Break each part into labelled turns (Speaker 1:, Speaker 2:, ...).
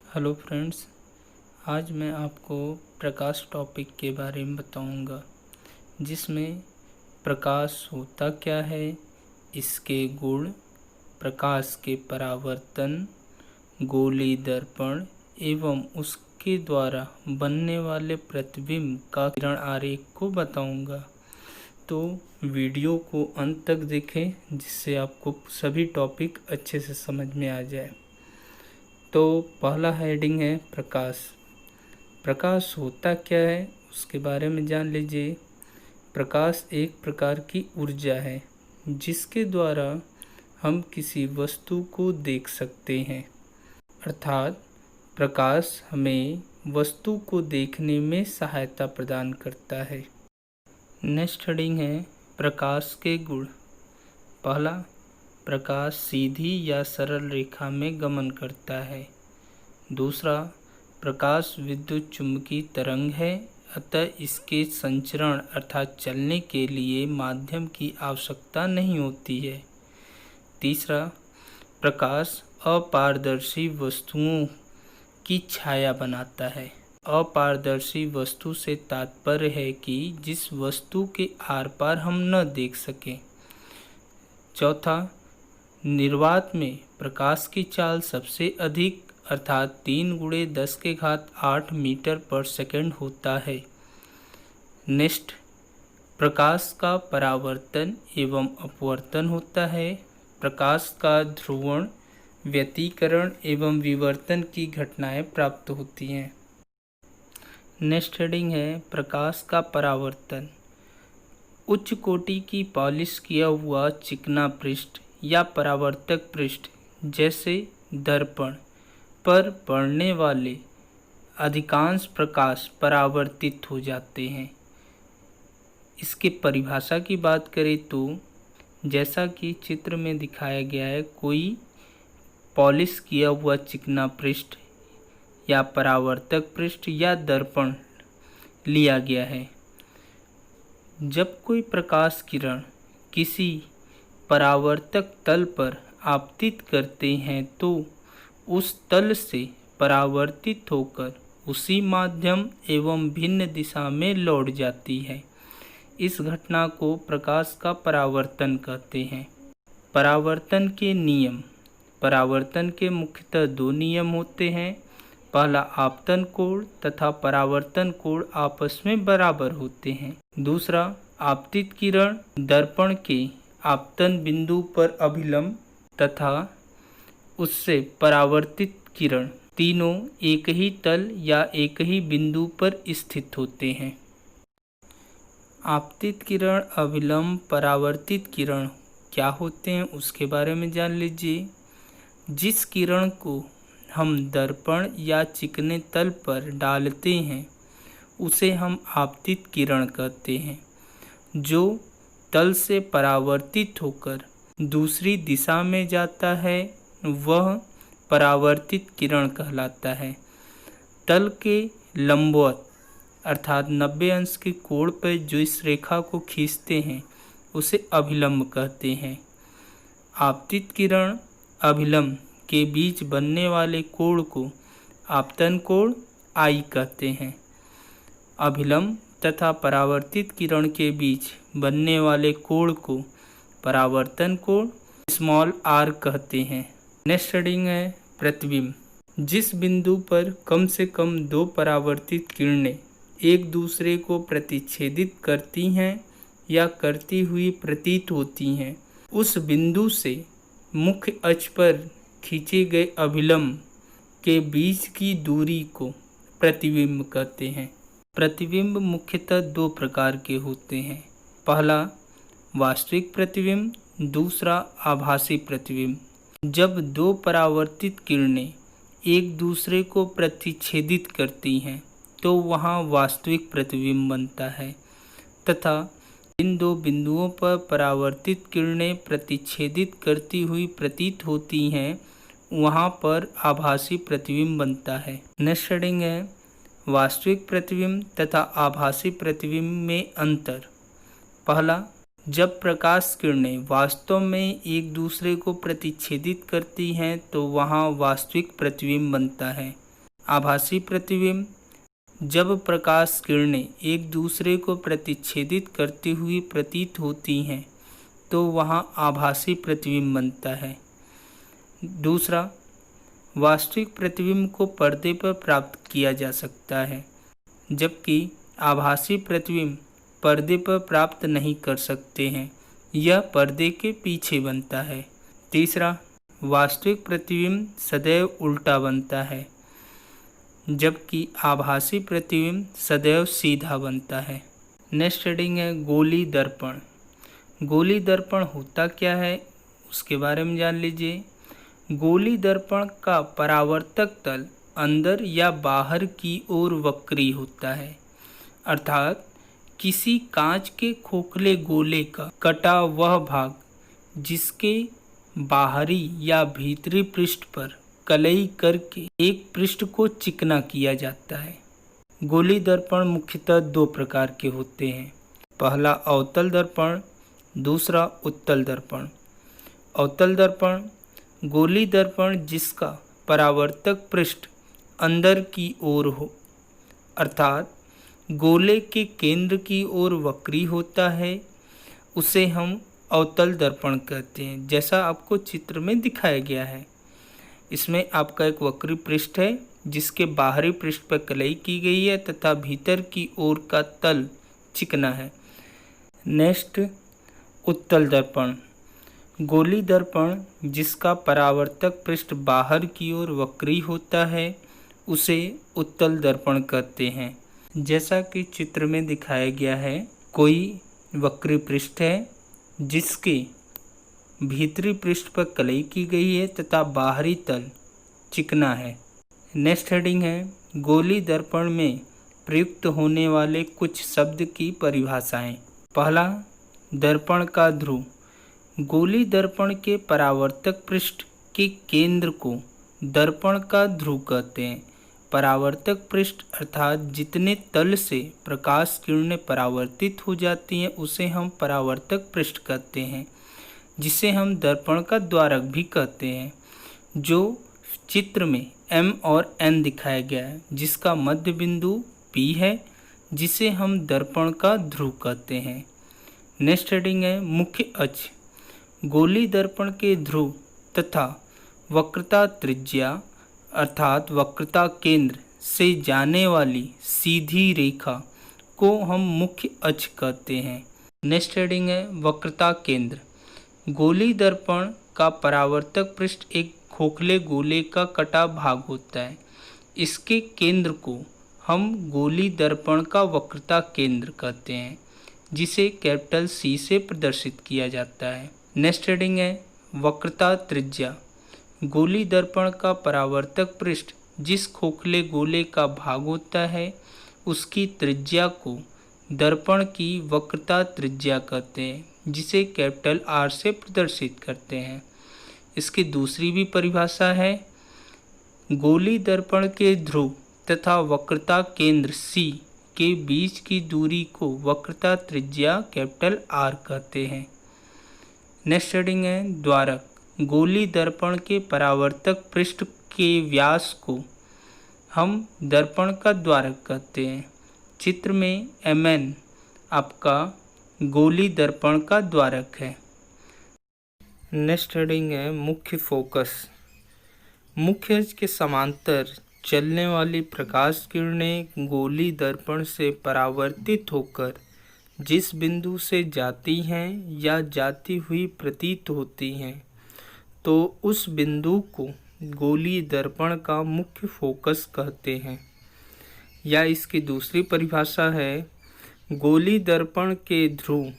Speaker 1: Hello friends, आज मैं आपको प्रकाश टॉपिक के बारे में बताऊंगा, जिसमें प्रकाश होता क्या है, इसके गुण, प्रकाश के परावर्तन, गोलीय दर्पण एवं उसके द्वारा बनने वाले प्रतिबिंब का किरण आरेख को बताऊंगा। तो वीडियो को अंत तक देखें, जिससे आपको सभी टॉपिक अच्छे से समझ में आ जाए। तो पहला हेडिंग है प्रकाश। प्रकाश होता क्या है उसके बारे में जान लीजिए। प्रकाश एक प्रकार की ऊर्जा है जिसके द्वारा हम किसी वस्तु को देख सकते हैं, अर्थात प्रकाश हमें वस्तु को देखने में सहायता प्रदान करता है। नेक्स्ट हेडिंग है प्रकाश के गुण। पहला, प्रकाश सीधी या सरल रेखा में गमन करता है। दूसरा, प्रकाश विद्युत चुम्बकीय तरंग है, अतः इसके संचरण अर्थात चलने के लिए माध्यम की आवश्यकता नहीं होती है। तीसरा, प्रकाश अपारदर्शी वस्तुओं की छाया बनाता है। अपारदर्शी वस्तु से तात्पर्य है कि जिस वस्तु के आर पार हम न देख सकें। चौथा, निर्वात में प्रकाश की चाल सबसे अधिक अर्थात 3 × 10⁸ मीटर पर सेकंड होता है। नेक्स्ट, प्रकाश का परावर्तन एवं अपवर्तन होता है। प्रकाश का ध्रुवण, व्यतिकरण एवं विवर्तन की घटनाएं प्राप्त होती हैं। नेक्स्ट हेडिंग है प्रकाश का परावर्तन। उच्च कोटि की पॉलिश किया हुआ चिकना पृष्ठ या परावर्तक पृष्ठ जैसे दर्पण पर पड़ने वाले अधिकांश प्रकाश परावर्तित हो जाते हैं। इसके परिभाषा की बात करें तो जैसा कि चित्र में दिखाया गया है, कोई पॉलिश किया हुआ चिकना पृष्ठ या परावर्तक पृष्ठ या दर्पण लिया गया है। जब कोई प्रकाश किरण किसी परावर्तक तल पर आपतित करते हैं तो उस तल से परावर्तित होकर उसी माध्यम एवं भिन्न दिशा में लौट जाती है। इस घटना को प्रकाश का परावर्तन कहते हैं। परावर्तन के नियम। परावर्तन के मुख्यतः 2 नियम होते हैं। पहला, आपतन कोण तथा परावर्तन कोण आपस में बराबर होते हैं। दूसरा, आपतित किरण दर्पण के आपतन बिंदु पर अभिलंब तथा उससे परावर्तित किरण तीनों एक ही तल या एक ही बिंदु पर स्थित होते हैं। आपतित किरण, अभिलंब, परावर्तित किरण क्या होते हैं उसके बारे में जान लीजिए। जिस किरण को हम दर्पण या चिकने तल पर डालते हैं उसे हम आपतित किरण कहते हैं। जो तल से परावर्तित होकर दूसरी दिशा में जाता है वह परावर्तित किरण कहलाता है। तल के लंबवत अर्थात 90 के कोण पर जो इस रेखा को खींचते हैं उसे अभिलंब कहते हैं। आपतित किरण अभिलंब के बीच बनने वाले कोण को आपतन कोण I कहते हैं। अभिलंब तथा परावर्तित किरण के बीच बनने वाले कोण को परावर्तन कोण r कहते हैं। नेक्स्ट हेडिंग है प्रतिबिंब। जिस बिंदु पर कम से कम 2 परावर्तित किरणें एक दूसरे को प्रतिच्छेदित करती हैं या करती हुई प्रतीत होती हैं, उस बिंदु से मुख्य अक्ष पर खींचे गए अभिलंब के बीच की दूरी को प्रतिबिंब कहते हैं। प्रतिबिंब मुख्यतः 2 प्रकार के होते हैं। पहला, वास्तविक प्रतिबिंब, दूसरा आभासी प्रतिबिंब। जब 2 परावर्तित किरणें एक दूसरे को प्रतिच्छेदित करती हैं तो वहाँ वास्तविक प्रतिबिंब बनता है तथा इन 2 बिंदुओं पर परावर्तित किरणें प्रतिच्छेदित करती हुई प्रतीत होती हैं, वहाँ पर आभासी प्रतिबिंब बनता है। नेक्स्ट हेडिंग है वास्तविक प्रतिबिंब तथा आभासी प्रतिबिंब में अंतर। पहला, जब प्रकाश किरणें वास्तव में एक दूसरे को प्रतिच्छेदित करती हैं तो वहाँ वास्तविक प्रतिबिंब बनता है। आभासी प्रतिबिंब, जब प्रकाश किरणें एक दूसरे को प्रतिच्छेदित करती हुई प्रतीत होती हैं तो वहाँ आभासी प्रतिबिंब बनता है। दूसरा, वास्तविक प्रतिबिंब को पर्दे पर प्राप्त किया जा सकता है, जबकि आभासी प्रतिबिंब पर्दे पर प्राप्त नहीं कर सकते हैं, यह पर्दे के पीछे बनता है। तीसरा, वास्तविक प्रतिबिंब सदैव उल्टा बनता है, जबकि आभासी प्रतिबिंब सदैव सीधा बनता है। नेक्स्ट हेडिंग है गोली दर्पण। गोली दर्पण होता क्या है उसके बारे में जान लीजिए। गोली दर्पण का परावर्तक तल अंदर या बाहर की ओर वक्री होता है, अर्थात किसी कांच के खोखले गोले का कटा वह भाग जिसके बाहरी या भीतरी पृष्ठ पर कलई करके एक पृष्ठ को चिकना किया जाता है। गोली दर्पण मुख्यतः दो प्रकार के होते हैं। पहला अवतल दर्पण, दूसरा उत्तल दर्पण। अवतल दर्पण गोली दर्पण जिसका परावर्तक पृष्ठ अंदर की ओर हो, अर्थात गोले के केंद्र की ओर वक्री होता है, उसे हम अवतल दर्पण कहते हैं, जैसा आपको चित्र में दिखाया गया है। इसमें आपका एक वक्री पृष्ठ है जिसके बाहरी पृष्ठ पर कलई की गई है तथा भीतर की ओर का तल चिकना है। नेक्स्ट, उत्तल दर्पण। गोली दर्पण जिसका परावर्तक पृष्ठ बाहर की ओर वक्री होता है, उसे उत्तल दर्पण कहते हैं। जैसा कि चित्र में दिखाया गया है, कोई वक्री पृष्ठ है जिसके भीतरी पृष्ठ पर कलई की गई है तथा बाहरी तल चिकना है। नेक्स्ट हेडिंग है गोली दर्पण में प्रयुक्त होने वाले कुछ शब्द की परिभाषाएं। पहला, दर्पण का ध्रुव। गोली दर्पण के परावर्तक पृष्ठ के केंद्र को दर्पण का ध्रुव कहते हैं। परावर्तक पृष्ठ अर्थात जितने तल से प्रकाश किरणें परावर्तित हो जाती हैं उसे हम परावर्तक पृष्ठ कहते हैं, जिसे हम दर्पण का द्वारक भी कहते हैं, जो चित्र में M और N दिखाया गया है, जिसका मध्य बिंदु P है, जिसे हम दर्पण का ध्रुव कहते हैं। नेक्स्ट हेडिंग है मुख्य अक्ष। गोली दर्पण के ध्रुव तथा वक्रता त्रिज्या अर्थात वक्रता केंद्र से जाने वाली सीधी रेखा को हम मुख्य अक्ष कहते हैं। नेक्स्ट हेडिंग है वक्रता केंद्र। गोली दर्पण का परावर्तक पृष्ठ एक खोखले गोले का कटा भाग होता है। इसके केंद्र को हम गोली दर्पण का वक्रता केंद्र कहते हैं, जिसे कैपिटल C से प्रदर्शित किया जाता है। नेक्स्ट हेडिंग है वक्रता त्रिज्या। गोली दर्पण का परावर्तक पृष्ठ जिस खोखले गोले का भाग होता है, उसकी त्रिज्या को दर्पण की वक्रता त्रिज्या कहते हैं, जिसे कैपिटल R से प्रदर्शित करते हैं। इसकी दूसरी भी परिभाषा है, गोली दर्पण के ध्रुव तथा वक्रता केंद्र C के बीच की दूरी को वक्रता त्रिज्या कैपिटल R कहते हैं। नेक्स्ट हेडिंग है द्वारक। गोली दर्पण के परावर्तक पृष्ठ के व्यास को हम दर्पण का द्वारक कहते हैं। चित्र में MN आपका गोली दर्पण का द्वारक है। नेक्स्ट हेडिंग है मुख्य फोकस। मुख्य अक्ष के समांतर चलने वाली प्रकाश किरणें गोली दर्पण से परावर्तित होकर जिस बिंदु से जाती हैं या जाती हुई प्रतीत होती हैं, तो उस बिंदु को गोली दर्पण का मुख्य फोकस कहते हैं। या इसकी दूसरी परिभाषा है, गोली दर्पण के ध्रुव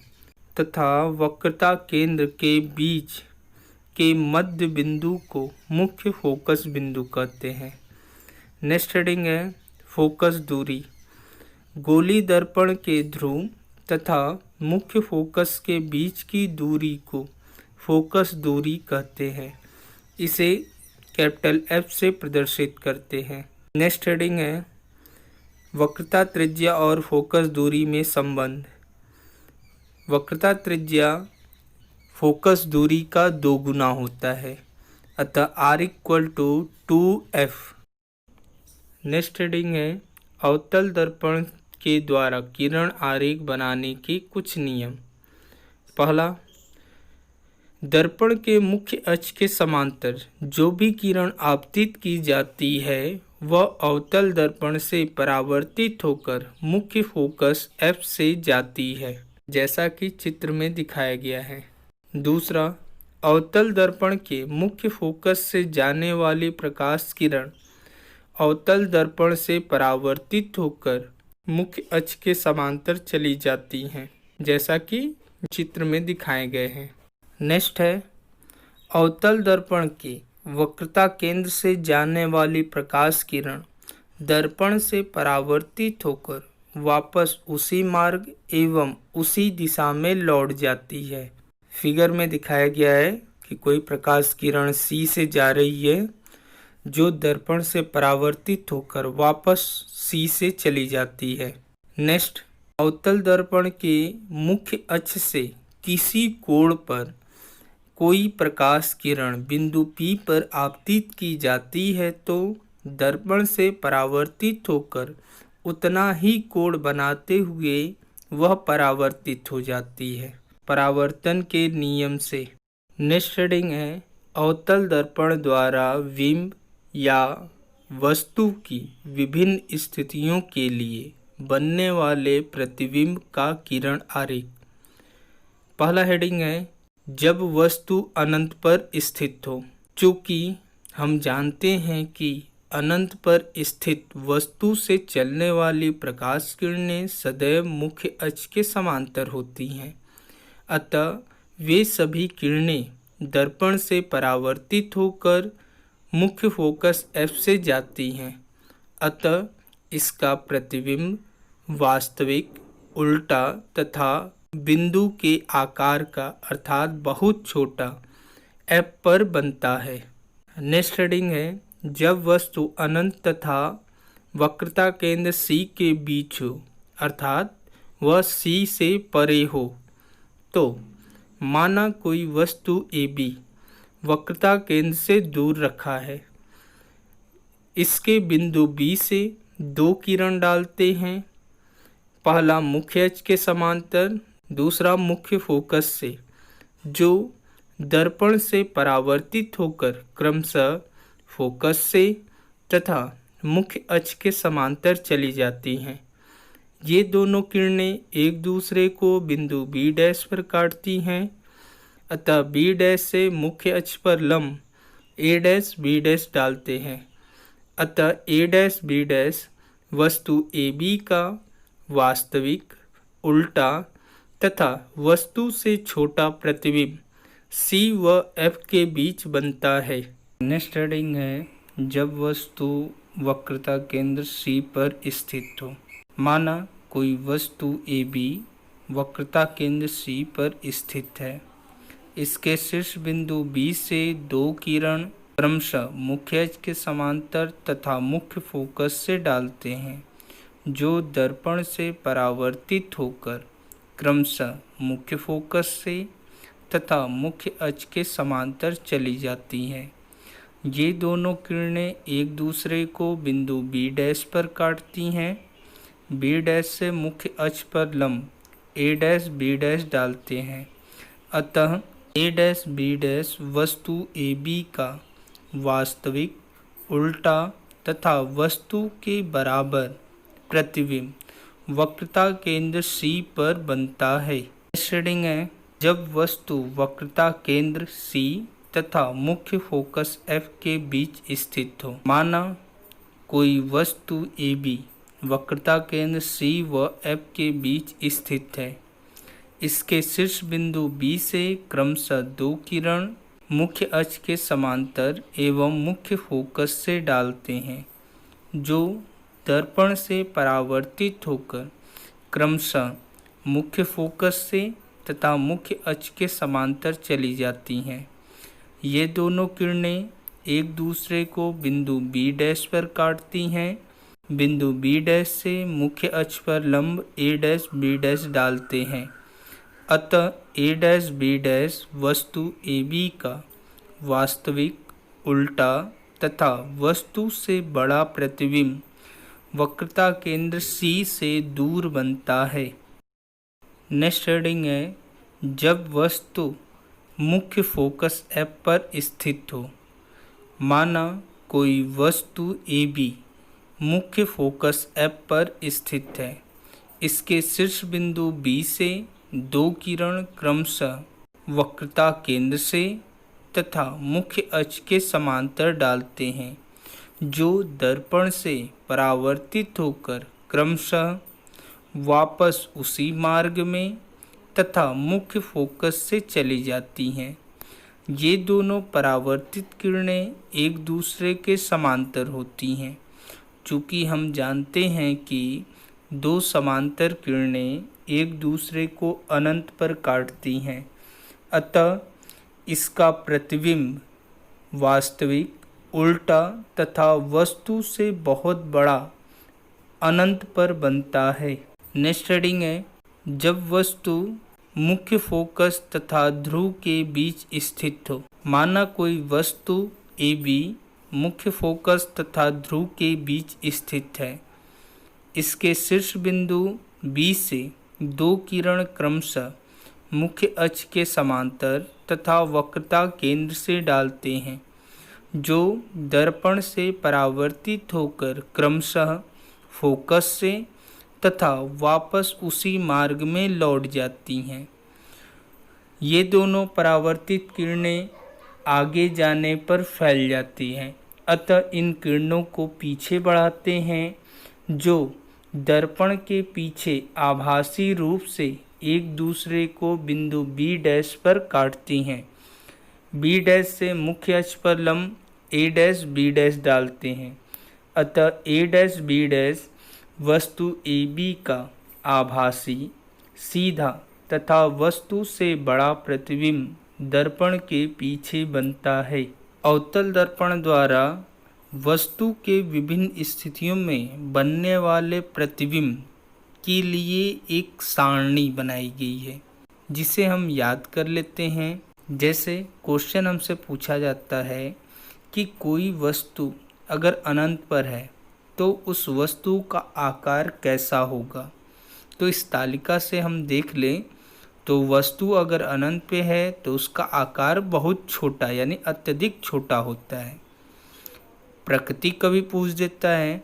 Speaker 1: तथा वक्रता केंद्र के बीच के मध्य बिंदु को मुख्य फोकस बिंदु कहते हैं। नेक्स्ट हेडिंग है फोकस दूरी। गोली दर्पण के ध्रुव तथा मुख्य फोकस के बीच की दूरी को फोकस दूरी कहते हैं। इसे कैपिटल F से प्रदर्शित करते हैं। नेक्स्ट हेडिंग है वक्रता त्रिज्या और फोकस दूरी में संबंध। वक्रता त्रिज्या फोकस दूरी का 2 गुना होता है, अतः R = 2F। नेक्स्ट हेडिंग है अवतल दर्पण के द्वारा किरण आरेख बनाने के कुछ नियम। पहला, दर्पण के मुख्य अक्ष के समांतर जो भी किरण आपतित की जाती है वह अवतल दर्पण से परावर्तित होकर मुख्य फोकस F से जाती है, जैसा कि चित्र में दिखाया गया है। दूसरा, अवतल दर्पण के मुख्य फोकस से जाने वाली प्रकाश किरण अवतल दर्पण से परावर्तित होकर मुख्य अक्ष के समांतर चली जाती हैं, जैसा कि चित्र में दिखाए गए हैं। नेक्स्ट है अवतल दर्पण के वक्रता केंद्र से जाने वाली प्रकाश किरण दर्पण से परावर्तित होकर वापस उसी मार्ग एवं उसी दिशा में लौट जाती है। फिगर में दिखाया गया है कि कोई प्रकाश किरण C से जा रही है जो दर्पण से परावर्तित होकर वापस C से चली जाती है। नेक्स्ट, अवतल दर्पण के मुख्य अक्ष से किसी कोण पर कोई प्रकाश किरण बिंदु P पर आपतित की जाती है तो दर्पण से परावर्तित होकर उतना ही कोण बनाते हुए वह परावर्तित हो जाती है परावर्तन के नियम से। नेक्स्ट हेडिंग है अवतल दर्पण द्वारा बिंब या वस्तु की विभिन्न स्थितियों के लिए बनने वाले प्रतिबिंब का किरण आरेख। पहला हेडिंग है जब वस्तु अनंत पर स्थित हो। चूँकि हम जानते हैं कि अनंत पर स्थित वस्तु से चलने वाली प्रकाश किरणें सदैव मुख्य अक्ष के समांतर होती हैं, अतः वे सभी किरणें दर्पण से परावर्तित होकर मुख्य फोकस F से जाती हैं, अतः इसका प्रतिबिंब वास्तविक, उल्टा तथा बिंदु के आकार का अर्थात बहुत छोटा F पर बनता है। नेक्स्ट हेडिंग है जब वस्तु अनंत तथा वक्रता केंद्र C के बीच हो अर्थात वह C से परे हो, तो माना कोई वस्तु AB वक्रता केंद्र से दूर रखा है, इसके बिंदु B से दो किरण डालते हैं, पहला मुख्य अक्ष के समांतर, दूसरा मुख्य फोकस से, जो दर्पण से परावर्तित होकर क्रमशः फोकस से तथा मुख्य अक्ष के समांतर चली जाती हैं। ये दोनों किरणें एक दूसरे को बिंदु B' पर काटती हैं, अतः B' से मुख्य अक्ष पर लंब A', B' डालते हैं, अतः A', B' वस्तु AB का वास्तविक, उल्टा तथा वस्तु से छोटा प्रतिबिंब C व F के बीच बनता है। नेक्स्ट हेडिंग है जब वस्तु वक्रता केंद्र C पर स्थित हो। माना कोई वस्तु AB वक्रता केंद्र C पर स्थित है, इसके शीर्ष बिंदु B से दो किरण क्रमशः मुख्य अक्ष के समांतर तथा मुख्य फोकस से डालते हैं, जो दर्पण से परावर्तित होकर क्रमशः मुख्य फोकस से तथा मुख्य अक्ष के समांतर चली जाती हैं। ये दोनों किरणें एक दूसरे को बिंदु B' पर काटती हैं, B' से मुख्य अक्ष पर लंब A', B' डालते हैं, अतः A', B' वस्तु AB का वास्तविक, उल्टा तथा वस्तु के बराबर प्रतिबिंब वक्रता केंद्र C पर बनता है। शेडिंग है जब वस्तु वक्रता केंद्र C तथा मुख्य फोकस F के बीच स्थित हो। माना कोई वस्तु AB वक्रता केंद्र C व F के बीच स्थित है, इसके शीर्ष बिंदु B से क्रमशः दो किरण मुख्य अक्ष के समांतर एवं मुख्य फोकस से डालते हैं, जो दर्पण से परावर्तित होकर क्रमशः मुख्य फोकस से तथा मुख्य अक्ष के समांतर चली जाती हैं। ये दोनों किरणें एक दूसरे को बिंदु B' पर काटती हैं, बिंदु B' से मुख्य अक्ष पर लंब A', B' डालते हैं, अतः A', B' वस्तु AB का वास्तविक, उल्टा तथा वस्तु से बड़ा प्रतिबिंब वक्रता केंद्र C से दूर बनता है। नेक्स्ट हेडिंग है जब वस्तु मुख्य फोकस F पर स्थित हो। माना कोई वस्तु AB मुख्य फोकस F पर स्थित है। इसके शीर्ष बिंदु B से दो किरण क्रमशः वक्रता केंद्र से तथा मुख्य अक्ष के समांतर डालते हैं, जो दर्पण से परावर्तित होकर क्रमशः वापस उसी मार्ग में तथा मुख्य फोकस से चली जाती हैं। ये दोनों परावर्तित किरणें एक दूसरे के समांतर होती हैं। चूँकि हम जानते हैं कि दो समांतर किरणें एक दूसरे को अनंत पर काटती हैं, अतः इसका प्रतिबिंब वास्तविक, उल्टा तथा वस्तु से बहुत बड़ा अनंत पर बनता है। नेक्स्ट हेडिंग है जब वस्तु मुख्य फोकस तथा ध्रुव के बीच स्थित हो। माना कोई वस्तु AB मुख्य फोकस तथा ध्रुव के बीच स्थित है। इसके शीर्ष बिंदु B से दो किरण क्रमशः मुख्य अक्ष के समांतर तथा वक्रता केंद्र से डालते हैं, जो दर्पण से परावर्तित होकर क्रमशः फोकस से तथा वापस उसी मार्ग में लौट जाती हैं। ये दोनों परावर्तित किरणें आगे जाने पर फैल जाती हैं, अतः इन किरणों को पीछे बढ़ाते हैं, जो दर्पण के पीछे आभासी रूप से एक दूसरे को बिंदु B' पर काटती हैं। B' से मुख्य अक्ष पर लंब A', B' डालते हैं, अतः A', वस्तु AB का आभासी, सीधा तथा वस्तु से बड़ा प्रतिबिंब दर्पण के पीछे बनता है। अवतल दर्पण द्वारा वस्तु के विभिन्न स्थितियों में बनने वाले प्रतिबिंब के लिए एक सारणी बनाई गई है, जिसे हम याद कर लेते हैं। जैसे क्वेश्चन हमसे पूछा जाता है कि कोई वस्तु अगर अनंत पर है तो उस वस्तु का आकार कैसा होगा। तो इस तालिका से हम देख लें तो वस्तु अगर अनंत पे है तो उसका आकार बहुत छोटा यानी अत्यधिक छोटा होता है। प्रकृति कभी पूछ देता है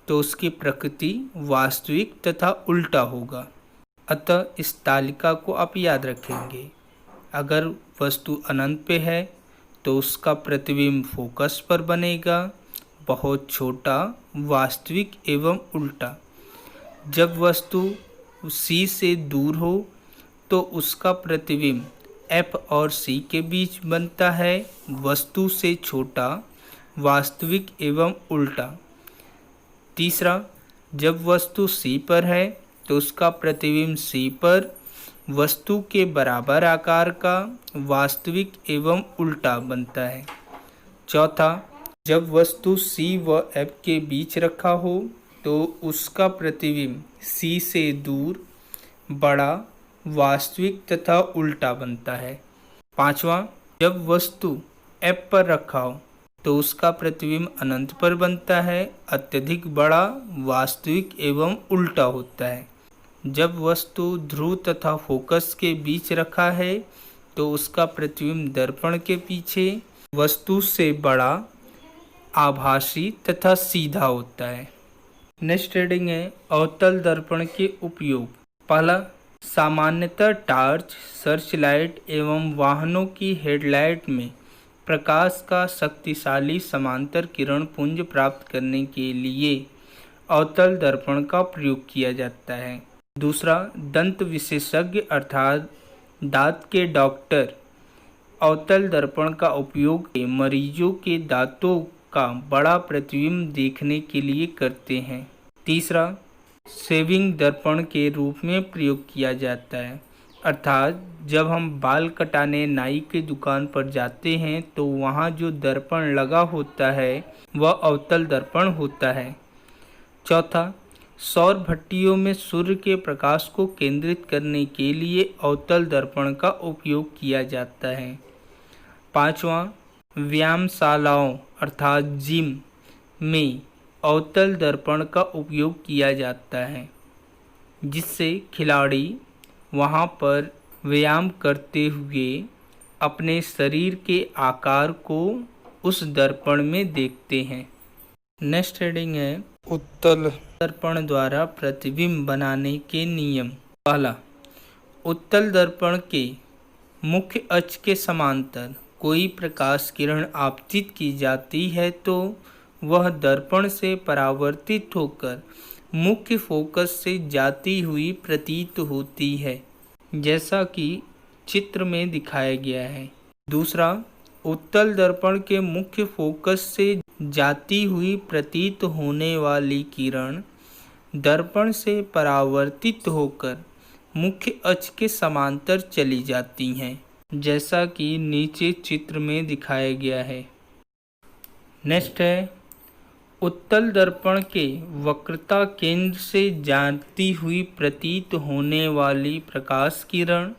Speaker 1: तो उसकी प्रकृति वास्तविक तथा उल्टा होगा। अतः इस तालिका को आप याद रखेंगे। अगर वस्तु अनंत पे है तो उसका प्रतिबिंब फोकस पर बनेगा, बहुत छोटा, वास्तविक एवं उल्टा। जब वस्तु C से दूर हो तो उसका प्रतिबिंब F और C के बीच बनता है, वस्तु से छोटा, वास्तविक एवं उल्टा। तीसरा, जब वस्तु C पर है तो उसका प्रतिबिंब C पर वस्तु के बराबर आकार का, वास्तविक एवं उल्टा बनता है। चौथा, जब वस्तु C व F के बीच रखा हो तो उसका प्रतिबिंब C से दूर, बड़ा, वास्तविक तथा उल्टा बनता है। पांचवा, जब वस्तु F पर रखा हो तो उसका प्रतिबिंब अनंत पर बनता है, अत्यधिक बड़ा, वास्तविक एवं उल्टा होता है। जब वस्तु ध्रुव तथा फोकस के बीच रखा है तो उसका प्रतिबिंब दर्पण के पीछे वस्तु से बड़ा, आभासी तथा सीधा होता है। नेक्स्ट रीडिंग है अवतल दर्पण के उपयोग। पहला, सामान्यतः टॉर्च, सर्च लाइट एवं वाहनों की हेडलाइट में प्रकाश का शक्तिशाली समांतर किरण पुंज प्राप्त करने के लिए अवतल दर्पण का प्रयोग किया जाता है। दूसरा, दंत विशेषज्ञ अर्थात दांत के डॉक्टर अवतल दर्पण का उपयोग मरीजों के दांतों का बड़ा प्रतिबिंब देखने के लिए करते हैं। तीसरा, शेविंग दर्पण के रूप में प्रयोग किया जाता है, अर्थात जब हम बाल कटाने नाई की दुकान पर जाते हैं तो वहाँ जो दर्पण लगा होता है वह अवतल दर्पण होता है। चौथा, सौर भट्टियों में सूर्य के प्रकाश को केंद्रित करने के लिए अवतल दर्पण का उपयोग किया जाता है। पांचवा, व्यायामशालाओं अर्थात जिम में अवतल दर्पण का उपयोग किया जाता है, जिससे खिलाड़ी वहां पर व्यायाम करते हुए अपने शरीर के आकार को उस दर्पण में देखते हैं। नेक्स्ट हेडिंग है उत्तल दर्पण द्वारा प्रतिबिंब बनाने के नियम। पहला, उत्तल दर्पण के मुख्य अक्ष के समांतर कोई प्रकाश किरण आपतित की जाती है तो वह दर्पण से परावर्तित होकर मुख्य फोकस से जाती हुई प्रतीत होती है, जैसा कि चित्र में दिखाया गया है। दूसरा, उत्तल दर्पण के मुख्य फोकस से जाती हुई प्रतीत होने वाली किरण दर्पण से परावर्तित होकर मुख्य अक्ष के समांतर चली जाती हैं, जैसा कि नीचे चित्र में दिखाया गया है। नेक्स्ट है, उत्तल दर्पण के वक्रता केंद्र से जाती हुई प्रतीत होने वाली प्रकाश किरण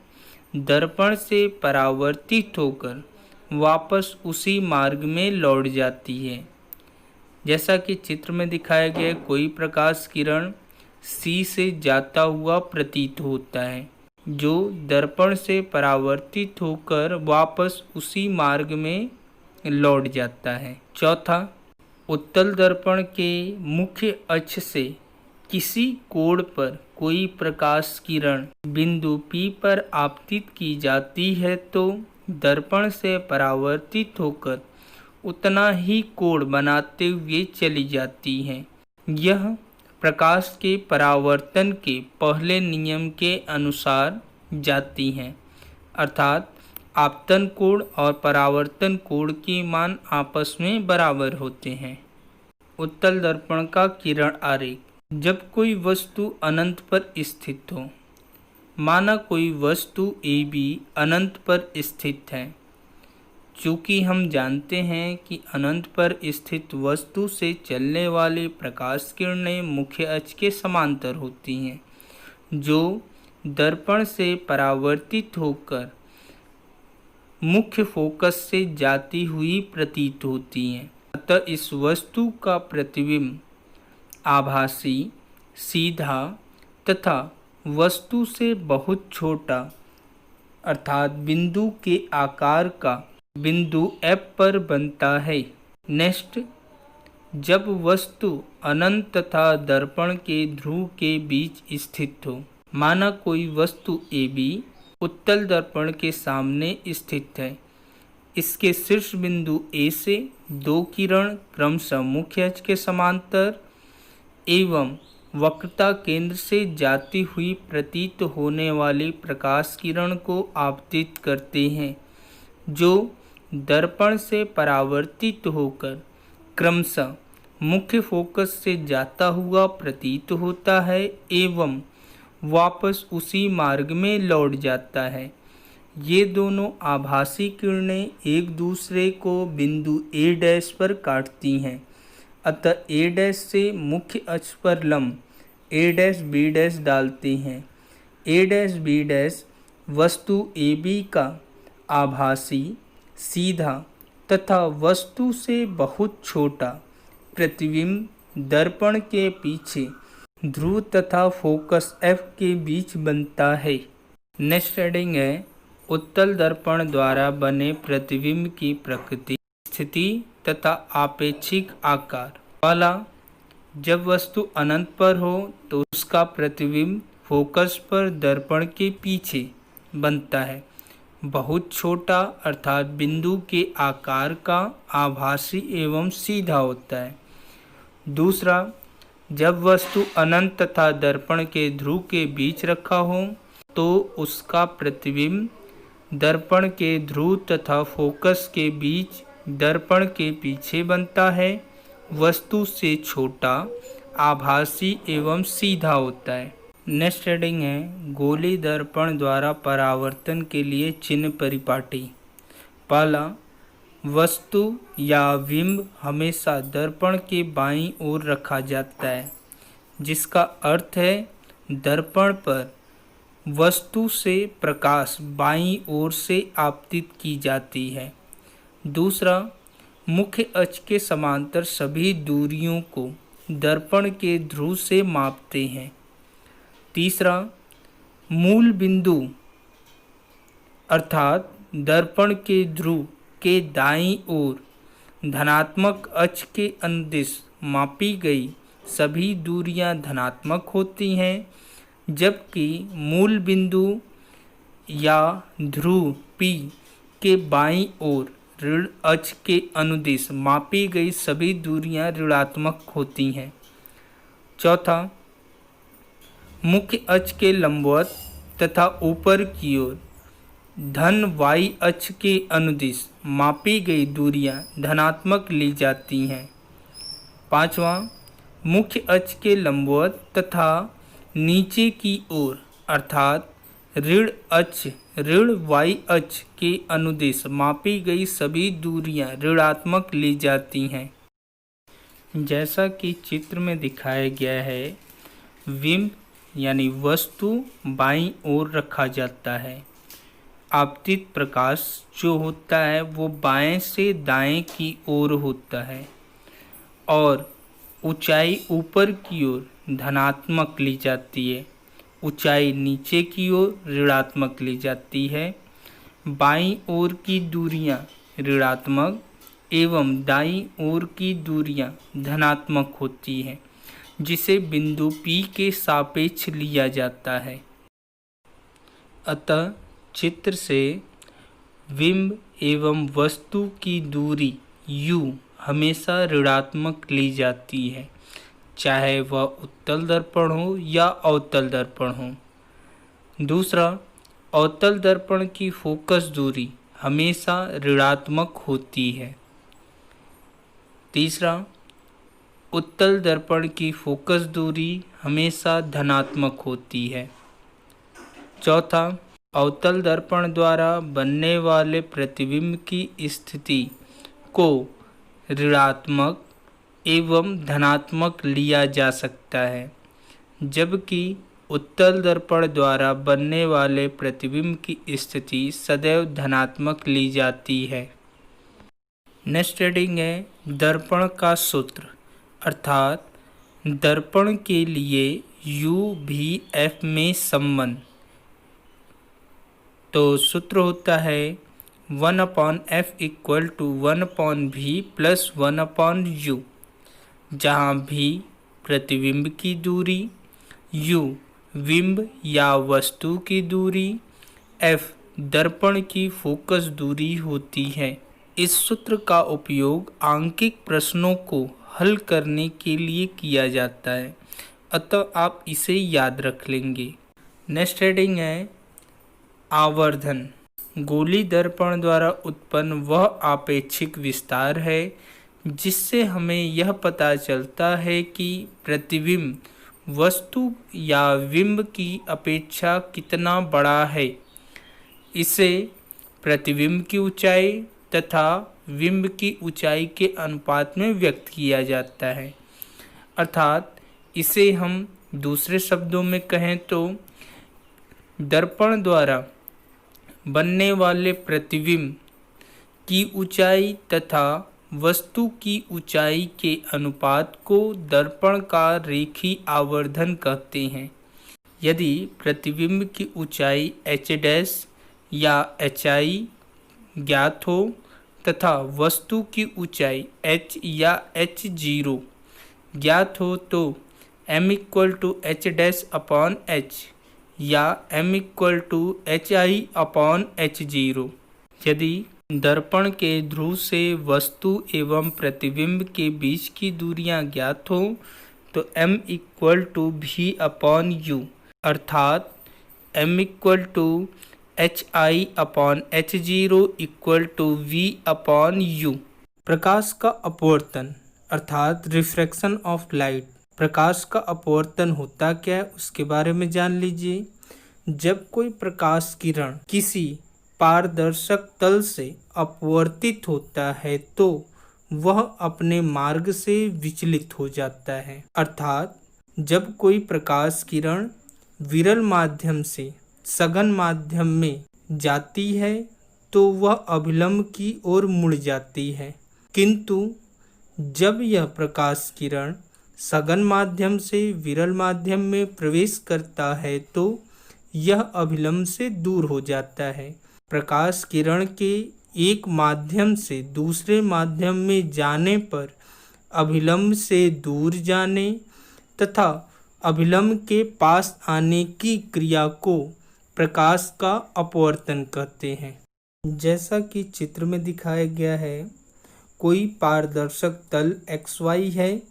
Speaker 1: दर्पण से परावर्तित होकर वापस उसी मार्ग में लौट जाती है, जैसा कि चित्र में दिखाया गया। कोई प्रकाश किरण C से जाता हुआ प्रतीत होता है, जो दर्पण से परावर्तित होकर वापस उसी मार्ग में लौट जाता है। चौथा, उत्तल दर्पण के मुख्य अक्ष से किसी कोण पर कोई प्रकाश किरण बिंदु P पर आपतित की जाती है तो दर्पण से परावर्तित होकर उतना ही कोण बनाते हुए चली जाती हैं। यह प्रकाश के परावर्तन के पहले नियम के अनुसार जाती हैं, अर्थात आपतन कोण और परावर्तन कोण के मान आपस में बराबर होते हैं। उत्तल दर्पण का किरण आरेख। जब कोई वस्तु अनंत पर स्थित हो, माना कोई वस्तु AB अनंत पर स्थित है। चूँकि हम जानते हैं कि अनंत पर स्थित वस्तु से चलने वाली प्रकाश किरणें मुख्य अक्ष के समांतर होती हैं, जो दर्पण से परावर्तित होकर मुख्य फोकस से जाती हुई प्रतीत होती हैं। अतः इस वस्तु का प्रतिबिंब आभासी, सीधा तथा वस्तु से बहुत छोटा अर्थात बिंदु के आकार का बिंदु F पर बनता है। नेक्स्ट, जब वस्तु अनंत तथा दर्पण के ध्रुव के बीच स्थित हो, माना कोई वस्तु AB उत्तल दर्पण के सामने स्थित है। इसके शीर्ष बिंदु A से दो किरण क्रमशः मुख्य अक्ष के समांतर एवं वक्रता केंद्र से जाती हुई प्रतीत होने वाली प्रकाश किरण को आपतित करते हैं, जो दर्पण से परावर्तित होकर क्रमशः मुख्य फोकस से जाता हुआ प्रतीत होता है एवं वापस उसी मार्ग में लौट जाता है। ये दोनों आभासी किरणें एक दूसरे को बिंदु A' पर काटती हैं, अतः A' से मुख्य अक्ष पर लंब A', B' डालते हैं। A', B' वस्तु AB का आभासी, सीधा तथा वस्तु से बहुत छोटा प्रतिबिंब दर्पण के पीछे ध्रुव तथा फोकस F के बीच बनता है। नेक्स्ट हेडिंग है उत्तल दर्पण द्वारा बने प्रतिबिंब की प्रकृति, स्थिति तथा आपेक्षिक आकार। पहला, जब वस्तु अनंत पर हो तो उसका प्रतिबिंब फोकस पर दर्पण के पीछे बनता है, बहुत छोटा अर्थात बिंदु के आकार का, आभासी एवं सीधा होता है। दूसरा, जब वस्तु अनंत तथा दर्पण के ध्रुव के बीच रखा हो तो उसका प्रतिबिंब दर्पण के ध्रुव तथा फोकस के बीच दर्पण के पीछे बनता है, वस्तु से छोटा, आभासी एवं सीधा होता है। नेक्स्ट हेडिंग है गोली दर्पण द्वारा परावर्तन के लिए चिन्ह परिपाटी। पहला, वस्तु या बिंब हमेशा दर्पण के बाईं ओर रखा जाता है, जिसका अर्थ है दर्पण पर वस्तु से प्रकाश बाईं ओर से आपतित की जाती है। दूसरा, मुख्य अक्ष के समांतर सभी दूरियों को दर्पण के ध्रुव से मापते हैं। तीसरा, मूल बिंदु अर्थात दर्पण के ध्रुव के दाईं ओर धनात्मक अक्ष के अनुदिश मापी गई सभी दूरियां धनात्मक होती हैं, जबकि मूल बिंदु या ध्रुव P के बाईं ओर ऋण अक्ष के अनुदिश मापी गई सभी दूरियां ऋणात्मक होती हैं। चौथा, मुख्य अक्ष के लंबवत तथा ऊपर की ओर धन y अक्ष के अनुदिश मापी गई दूरियां धनात्मक ली जाती हैं। पांचवा, मुख्य अक्ष के लंबवत तथा नीचे की ओर अर्थात ऋण अक्ष ऋण y अक्ष के अनुदिश मापी गई सभी दूरियां ऋणात्मक ली जाती हैं। जैसा कि चित्र में दिखाया गया है, बिंब यानी वस्तु बाईं ओर रखा जाता है। आपतित प्रकाश जो होता है वो बाएं से दाएं की ओर होता है और ऊंचाई ऊपर की ओर धनात्मक ली जाती है, ऊंचाई नीचे की ओर ऋणात्मक ली जाती है। बाईं ओर की दूरियां ऋणात्मक एवं दाईं ओर की दूरियां धनात्मक होती हैं, जिसे बिंदु P के सापेक्ष लिया जाता है। अतः चित्र से बिंब एवं वस्तु की दूरी U हमेशा ऋणात्मक ली जाती है, चाहे वह उत्तल दर्पण हो या अवतल दर्पण हो। दूसरा, अवतल दर्पण की फोकस दूरी हमेशा ऋणात्मक होती है। तीसरा, उत्तल दर्पण की फोकस दूरी हमेशा धनात्मक होती है। चौथा, अवतल दर्पण द्वारा बनने वाले प्रतिबिंब की स्थिति को ऋणात्मक एवं धनात्मक लिया जा सकता है, जबकि उत्तल दर्पण द्वारा बनने वाले प्रतिबिंब की स्थिति सदैव धनात्मक ली जाती है। नेक्स्ट रीडिंग है दर्पण का सूत्र अर्थात दर्पण के लिए U-V-F में संबंध। तो सूत्र होता है 1/f = 1/v + 1/u, जहाँ v प्रतिबिंब की दूरी, u बिंब या वस्तु की दूरी, f दर्पण की फोकस दूरी होती है। इस सूत्र का उपयोग आंकिक प्रश्नों को हल करने के लिए किया जाता है, अतः आप इसे याद रख लेंगे। नेक्स्ट हेडिंग है आवर्धन। गोली दर्पण द्वारा उत्पन्न वह आपेक्षिक विस्तार है जिससे हमें यह पता चलता है कि प्रतिबिंब वस्तु या बिंब की अपेक्षा कितना बड़ा है। इसे प्रतिबिंब की ऊंचाई तथा बिंब की ऊंचाई के अनुपात में व्यक्त किया जाता है। अर्थात इसे हम दूसरे शब्दों में कहें तो दर्पण द्वारा बनने वाले प्रतिबिंब की ऊंचाई तथा वस्तु की ऊंचाई के अनुपात को दर्पण का रेखीय आवर्धन कहते हैं। यदि प्रतिबिंब की ऊंचाई h' या hi ज्ञात हो तथा वस्तु की ऊंचाई h या h0 ज्ञात हो तो m = h'/h या m = hi/h0। यदि दर्पण के ध्रुव से वस्तु एवं प्रतिबिंब के बीच की दूरियां ज्ञात हो तो m = v/u अर्थात m = hi/h0 = v/u। प्रकाश का अपवर्तन अर्थात रिफ्रैक्शन ऑफ लाइट। प्रकाश का अपवर्तन होता क्या है उसके बारे में जान लीजिए। जब कोई प्रकाश किरण किसी पारदर्शक तल से अपवर्तित होता है तो वह अपने मार्ग से विचलित हो जाता है। अर्थात जब कोई प्रकाश किरण विरल माध्यम से सघन माध्यम में जाती है तो वह अभिलंब की ओर मुड़ जाती है, किंतु जब यह प्रकाश किरण सघन माध्यम से विरल माध्यम में प्रवेश करता है तो यह अभिलंब से दूर हो जाता है। प्रकाश किरण के एक माध्यम से दूसरे माध्यम में जाने पर अभिलंब से दूर जाने तथा अभिलंब के पास आने की क्रिया को प्रकाश का अपवर्तन कहते हैं। जैसा कि चित्र में दिखाया गया है, कोई पारदर्शक तल XY है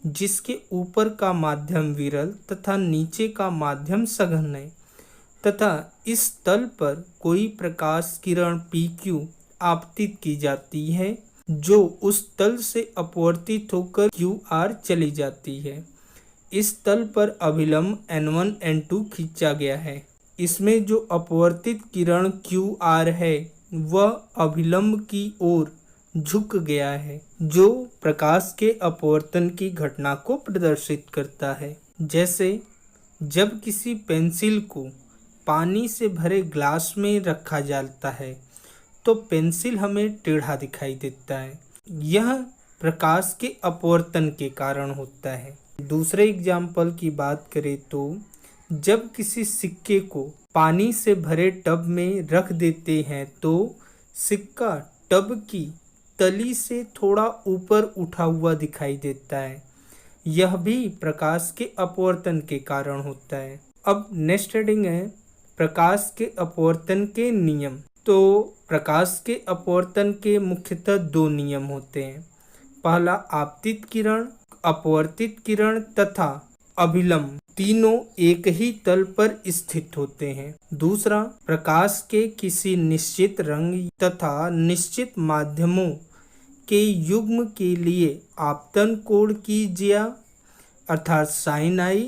Speaker 1: जिसके ऊपर का माध्यम विरल तथा नीचे का माध्यम सघन है तथा इस तल पर कोई प्रकाश किरण PQ आपतित की जाती है जो उस तल से अपवर्तित होकर QR चली जाती है। इस तल पर अभिलंब N1 N2 खींचा गया है। इसमें जो अपवर्तित किरण QR है वह अभिलंब की ओर झुक गया है जो प्रकाश के अपवर्तन की घटना को प्रदर्शित करता है। जैसे जब किसी पेंसिल को पानी से भरे ग्लास में रखा जाता है तो पेंसिल हमें टेढ़ा दिखाई देता है। यह प्रकाश के अपवर्तन के कारण होता है। दूसरे एग्जाम्पल की बात करें तो जब किसी सिक्के को पानी से भरे टब में रख देते हैं तो सिक्का टब की तली से थोड़ा ऊपर उठा हुआ दिखाई देता है। यह भी प्रकाश के अपवर्तन के कारण होता है। अब नेक्स्ट हेडिंग है प्रकाश के अपवर्तन के नियम। तो प्रकाश के अपवर्तन के मुख्यतः दो नियम होते हैं। पहला आपतित किरण, अपवर्तित किरण तथा अभिलंब तीनों एक ही तल पर स्थित होते हैं। दूसरा, प्रकाश के किसी निश्चित रंग तथा निश्चित माध्यमों के युग्म के लिए आपतन कोण की ज्या अर्थात साइन I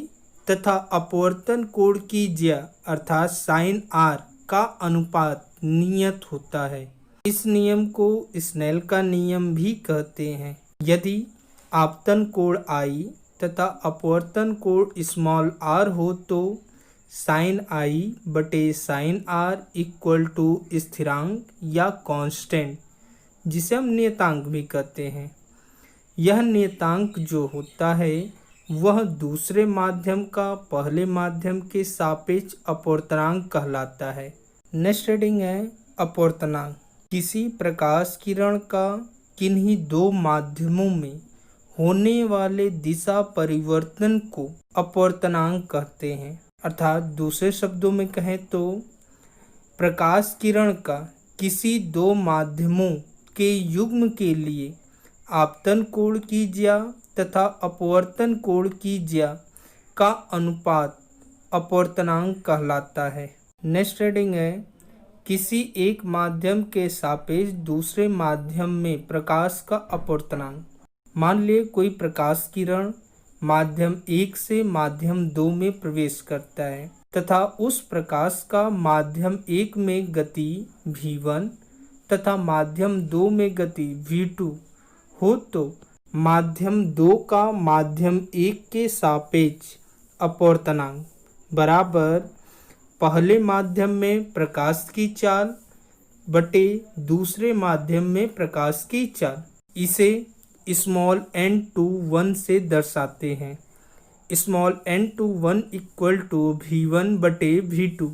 Speaker 1: तथा अपवर्तन कोण की ज्या अर्थात साइन R का अनुपात नियत होता है। इस नियम को स्नेल का नियम भी कहते हैं। यदि आपतन कोण I तथा अपवर्तन कोण स्मॉल r हो तो साइन I बटे साइन R इक्वल टू स्थिरांक या कांस्टेंट, जिसे हम नियतांक भी कहते हैं। यह नियतांक जो होता है वह दूसरे माध्यम का पहले माध्यम के सापेक्ष अपवर्तनांक कहलाता है। नेक्स्ट हेडिंग है अपवर्तनांक। किसी प्रकाश किरण का किन्हीं दो माध्यमों में होने वाले दिशा परिवर्तन को अपवर्तनांक कहते हैं। अर्थात दूसरे शब्दों में कहें तो प्रकाश किरण का किसी दो माध्यमों के युग्म के लिए आपतन कोण की ज्या तथा अपवर्तन कोण की ज्या का अनुपात अपवर्तनांक कहलाता है। नेक्स्ट हेडिंग है किसी एक माध्यम के सापेक्ष दूसरे माध्यम में प्रकाश का अपवर्तनांक। मान लिए कोई प्रकाश किरण माध्यम 1 से माध्यम 2 में प्रवेश करता है तथा उस प्रकाश का माध्यम 1 में गति v1 तथा माध्यम 2 में गति v2 हो तो माध्यम 2 का माध्यम 1 के सापेक्ष अपवर्तनांक बराबर पहले माध्यम में प्रकाश की चाल बटे दूसरे माध्यम में प्रकाश की चाल। इसे स्मॉल n21 से दर्शाते हैं। Small n21 equal to v1 बटे v2,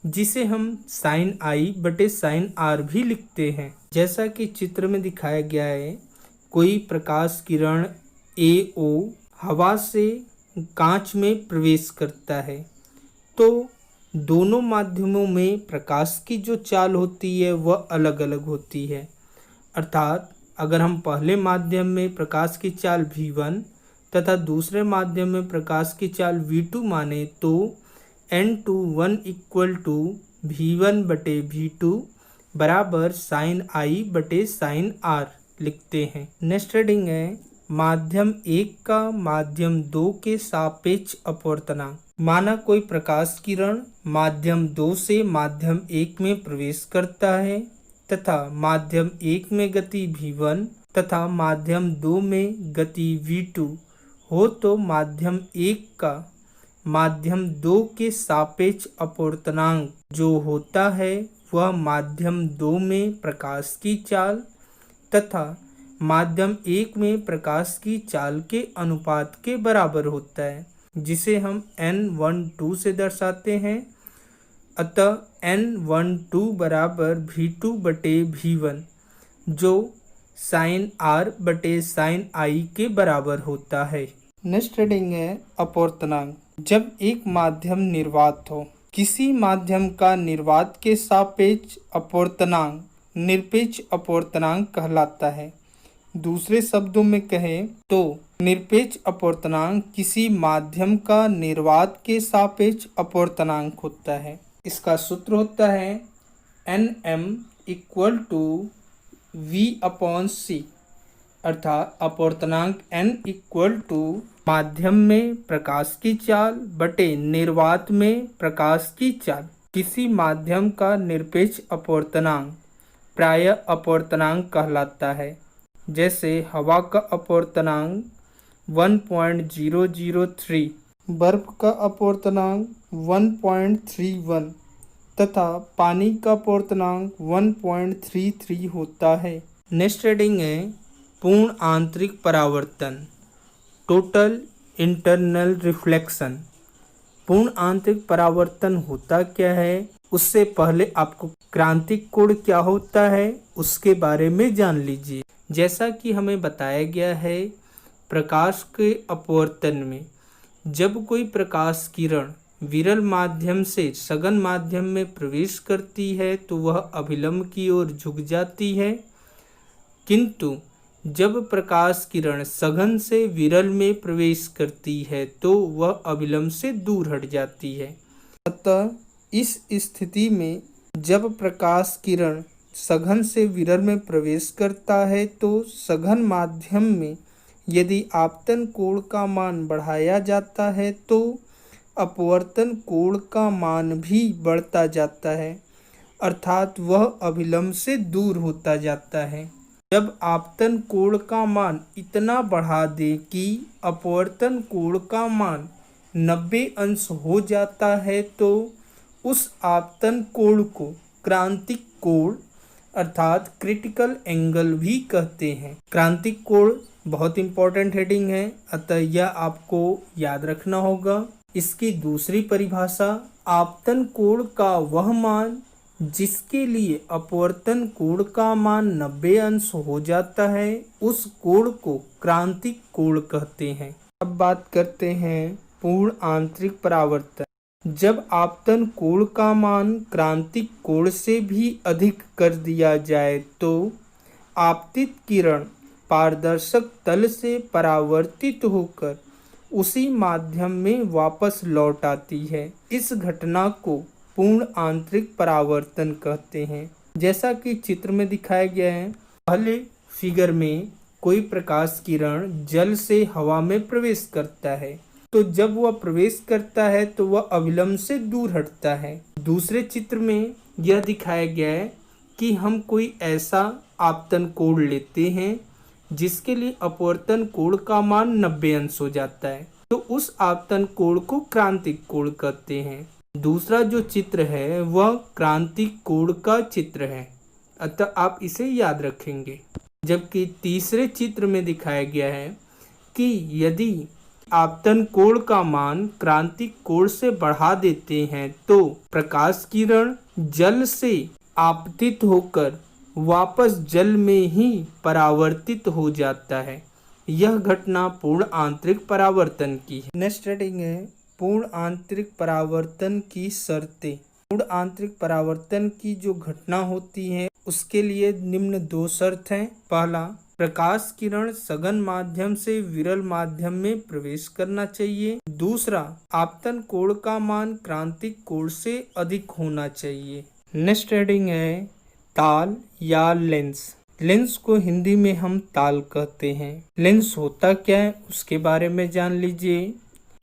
Speaker 1: जिसे हम साइन I बटे साइन R भी लिखते हैं। जैसा कि चित्र में दिखाया गया है, कोई प्रकाश किरण AO हवा से कांच में प्रवेश करता है तो दोनों माध्यमों में प्रकाश की जो चाल होती है वह अलग अलग होती है। अर्थात अगर हम पहले माध्यम में प्रकाश की चाल v1 तथा दूसरे माध्यम में प्रकाश की चाल v2 माने तो n21 इक्वल टू v1 बटे v2 बराबर साइन I बटे साइन R लिखते हैं। नेक्स्ट हेडिंग है माध्यम 1 का माध्यम 2 के सापेक्ष अपवर्तनांक। माना कोई प्रकाश किरण माध्यम 2 से माध्यम 1 में प्रवेश करता है तथा माध्यम 1 में गति v1 तथा माध्यम 2 में गति v2 हो तो माध्यम 1 का माध्यम 2 के सापेक्ष अपवर्तनांक जो होता है वह माध्यम 2 में प्रकाश की चाल तथा माध्यम 1 में प्रकाश की चाल के अनुपात के बराबर होता है, जिसे हम n12 से दर्शाते हैं। अतः n12 बराबर v2/v1, जो साइन r बटे साइन i के बराबर होता है। नेक्स्ट रीडिंग है अपवर्तनांक। जब एक माध्यम निर्वात हो, किसी माध्यम का निर्वात के सापेक्ष अपवर्तनांक निरपेक्ष अपवर्तनांक कहलाता है। दूसरे शब्दों में कहें तो निरपेक्ष अपवर्तनांक किसी माध्यम का निर्वात के सापेक्ष अपवर्तनांक होता है। इसका सूत्र होता है nm = v/c, अर्थात अपवर्तनांक n = माध्यम में प्रकाश की चाल बटे निर्वात में प्रकाश की चाल। किसी माध्यम का निरपेक्ष अपवर्तनांक प्रायः अपवर्तनांक कहलाता है। जैसे हवा का अपवर्तनांक 1.003, बर्फ का अपवर्तनांक 1.31 तथा पानी का अपवर्तनांक 1.33 होता है। नेक्स्ट रीडिंग है पूर्ण आंतरिक परावर्तन, टोटल इंटरनल रिफ्लेक्शन। पूर्ण आंतरिक परावर्तन होता क्या है, उससे पहले आपको क्रांतिक कोण क्या होता है उसके बारे में जान लीजिए। जैसा कि हमें बताया गया है, प्रकाश के अपवर्तन में जब कोई प्रकाश किरण विरल माध्यम से सघन माध्यम में प्रवेश करती है तो वह अभिलंब की ओर झुक जाती है, किंतु जब प्रकाश किरण सघन से विरल में प्रवेश करती है तो वह अभिलंब से दूर हट जाती है। अतः इस स्थिति में जब प्रकाश किरण सघन से विरल में प्रवेश करता है तो सघन माध्यम में यदि आपतन कोण का मान बढ़ाया जाता है तो अपवर्तन कोण का मान भी बढ़ता जाता है, अर्थात वह अभिलंब से दूर होता जाता है। जब आपतन कोण का मान इतना बढ़ा दे कि अपवर्तन कोण का मान 90 अंश हो जाता है तो उस आपतन कोण को क्रांतिक कोण अर्थात क्रिटिकल एंगल भी कहते हैं। क्रांतिक कोण बहुत इंपॉर्टेंट हेडिंग है, अतः यह आपको याद रखना होगा। इसकी दूसरी परिभाषा, आपतन कोण का वह मान जिसके लिए अपवर्तन कोण का मान 90 अंश हो जाता है उस कोण को क्रांतिक कोण कहते हैं। अब बात करते हैं पूर्ण आंतरिक परावर्तन। जब आपतन कोण का मान क्रांतिक कोण से भी अधिक कर दिया जाए तो आपतित किरण पारदर्शक तल से परावर्तित होकर उसी माध्यम में वापस लौट आती है। इस घटना को पूर्ण आंतरिक परावर्तन कहते हैं। जैसा कि चित्र में दिखाया गया है, पहले फिगर में कोई प्रकाश किरण जल से हवा में प्रवेश करता है, तो जब वह प्रवेश करता है तो वह अभिलंब से दूर हटता है। दूसरे चित्र में यह दिखाया गया है कि हम कोई ऐसा आपतन कोण लेते हैं जिसके लिए अपवर्तन कोण का मान 90 अंश हो जाता है, तो उस आपतन कोण को क्रांतिक कोण कहते हैं। दूसरा जो चित्र है वह क्रांतिक कोण का चित्र है, अतः आप इसे याद रखेंगे। जबकि तीसरे चित्र में दिखाया गया है कि यदि आपतन कोण का मान क्रांतिक कोण से बढ़ा देते हैं तो प्रकाश किरण जल से आपतित होकर वापस जल में ही परावर्तित हो जाता है। यह घटना पूर्ण आंतरिक परावर्तन की है। नेक्स्ट रीडिंग है पूर्ण आंतरिक परावर्तन की शर्तें। पूर्ण आंतरिक परावर्तन की जो घटना होती है उसके लिए निम्न 2 शर्त हैं। पहला, प्रकाश किरण सघन माध्यम से विरल माध्यम में प्रवेश करना चाहिए। दूसरा, आपतन कोण का मान क्रांतिक कोण से अधिक होना चाहिए। नेक्स्ट रीडिंग है ताल या लेंस। लेंस को हिंदी में हम ताल कहते हैं। लेंस होता क्या है उसके बारे में जान लीजिए।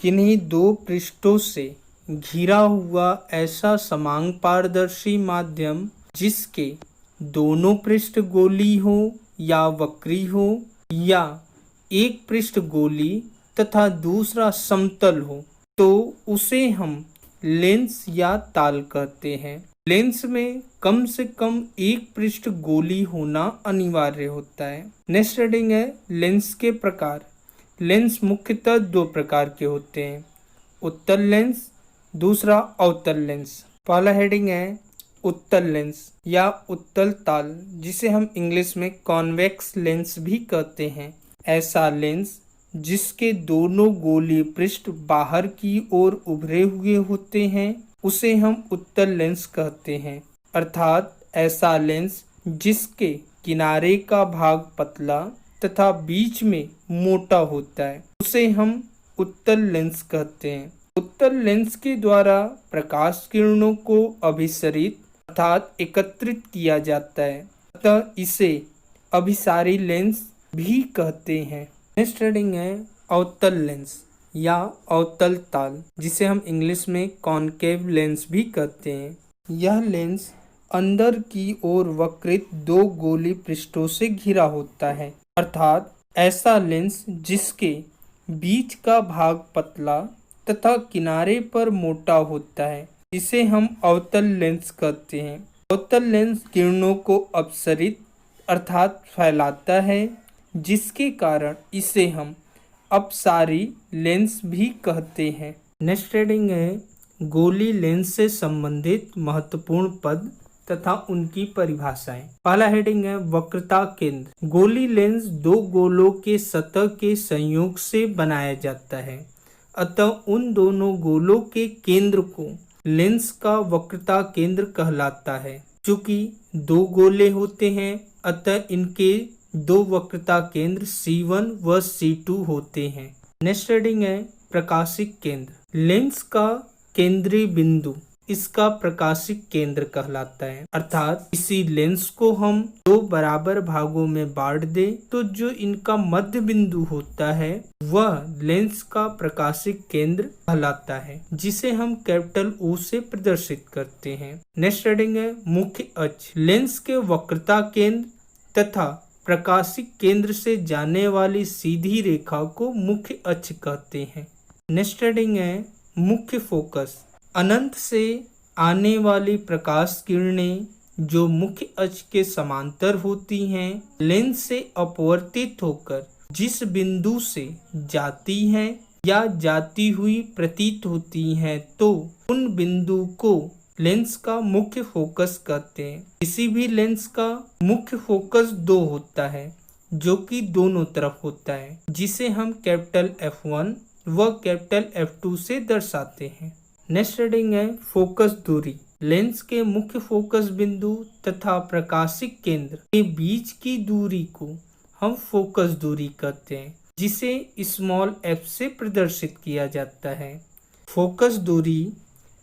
Speaker 1: किन्हीं 2 पृष्ठों से घिरा हुआ ऐसा समांग पारदर्शी माध्यम जिसके दोनों पृष्ठ गोली हो या वक्री हो, या एक पृष्ठ गोली तथा दूसरा समतल हो, तो उसे हम लेंस या ताल कहते हैं। लेंस में कम से कम एक पृष्ठ गोली होना अनिवार्य होता है। नेक्स्ट हेडिंग है लेंस के प्रकार। लेंस मुख्यतः दो प्रकार के होते हैं, उत्तल लेंस, दूसरा अवतल लेंस। पहला हेडिंग है उत्तल लेंस या उत्तल ताल, जिसे हम इंग्लिश में कॉन्वेक्स लेंस भी कहते हैं। ऐसा लेंस जिसके दोनों गोलीय पृष्ठ बाहर की ओर उभरे हुए होते हैं उसे हम उत्तल लेंस कहते हैं, अर्थात ऐसा लेंस जिसके किनारे का भाग पतला तथा बीच में मोटा होता है उसे हम उत्तल लेंस कहते हैं। उत्तल लेंस के द्वारा प्रकाश किरणों को अभिसरित अर्थात एकत्रित किया जाता है, अतः इसे अभिसारी लेंस भी कहते हैं। नेक्स्ट हेडिंग है अवतल लेंस या अवतल ताल, जिसे हम इंग्लिश में कॉनकेव लेंस भी कहते हैं। यह लेंस अंदर की ओर वक्रित दो गोलीय पृष्ठों से घिरा होता है, अर्थात ऐसा लेंस जिसके बीच का भाग पतला तथा किनारे पर मोटा होता है इसे हम अवतल लेंस कहते हैं। अवतल लेंस किरणों को अपसरित अर्थात फैलाता है, जिसके कारण इसे हम अपसारी लेंस भी कहते हैं। नेक्स्ट हेडिंग है गोली लेंस से संबंधित महत्वपूर्ण पद तथा उनकी परिभाषाएं। पहला हेडिंग है वक्रता केंद्र। गोली लेंस दो गोलों के सतह के संयोग से बनाया जाता है, अतः उन दोनों गोलों के केंद्र को लेंस का वक्रता केंद्र कहलाता है। चूंकि दो गोले होते हैं अतः इनके दो वक्रता केंद्र C1 व C2 होते हैं। नेक्स्ट हेडिंग है प्रकाशिक केंद्र। लेंस का केंद्रीय बिंदु इसका प्रकाशिक केंद्र कहलाता है, अर्थात इसी लेंस को हम दो बराबर भागों में बांट दें तो जो इनका मध्य बिंदु होता है वह लेंस का प्रकाशिक केंद्र कहलाता है, जिसे हम कैपिटल O से प्रदर्शित करते हैं। नेक्स्ट हेडिंग है मुख्य अक्ष। लेंस के वक्रता केंद्र तथा प्रकाशिक केंद्र से जाने वाली सीधी रेखा को मुख्य अक्ष कहते हैं। नेक्स्ट हेडिंग है मुख्य फोकस। अनंत से आने वाली प्रकाश किरणें जो मुख्य अक्ष के समांतर होती हैं, लेंस से अपवर्तित होकर जिस बिंदु से जाती हैं या जाती हुई प्रतीत होती हैं तो उन बिंदु को लेंस का मुख्य फोकस कहते हैं। किसी भी लेंस का मुख्य फोकस दो होता है जो कि दोनों तरफ होता है, जिसे हम कैपिटल F1 व कैपिटल F2 से दर्शाते हैं। नेक्स्ट हेडिंग है फोकस दूरी। लेंस के मुख्य फोकस बिंदु तथा प्रकाशिक केंद्र के बीच की दूरी को हम फोकस दूरी कहते हैं, जिसे स्मॉल f से प्रदर्शित किया जाता है। फोकस दूरी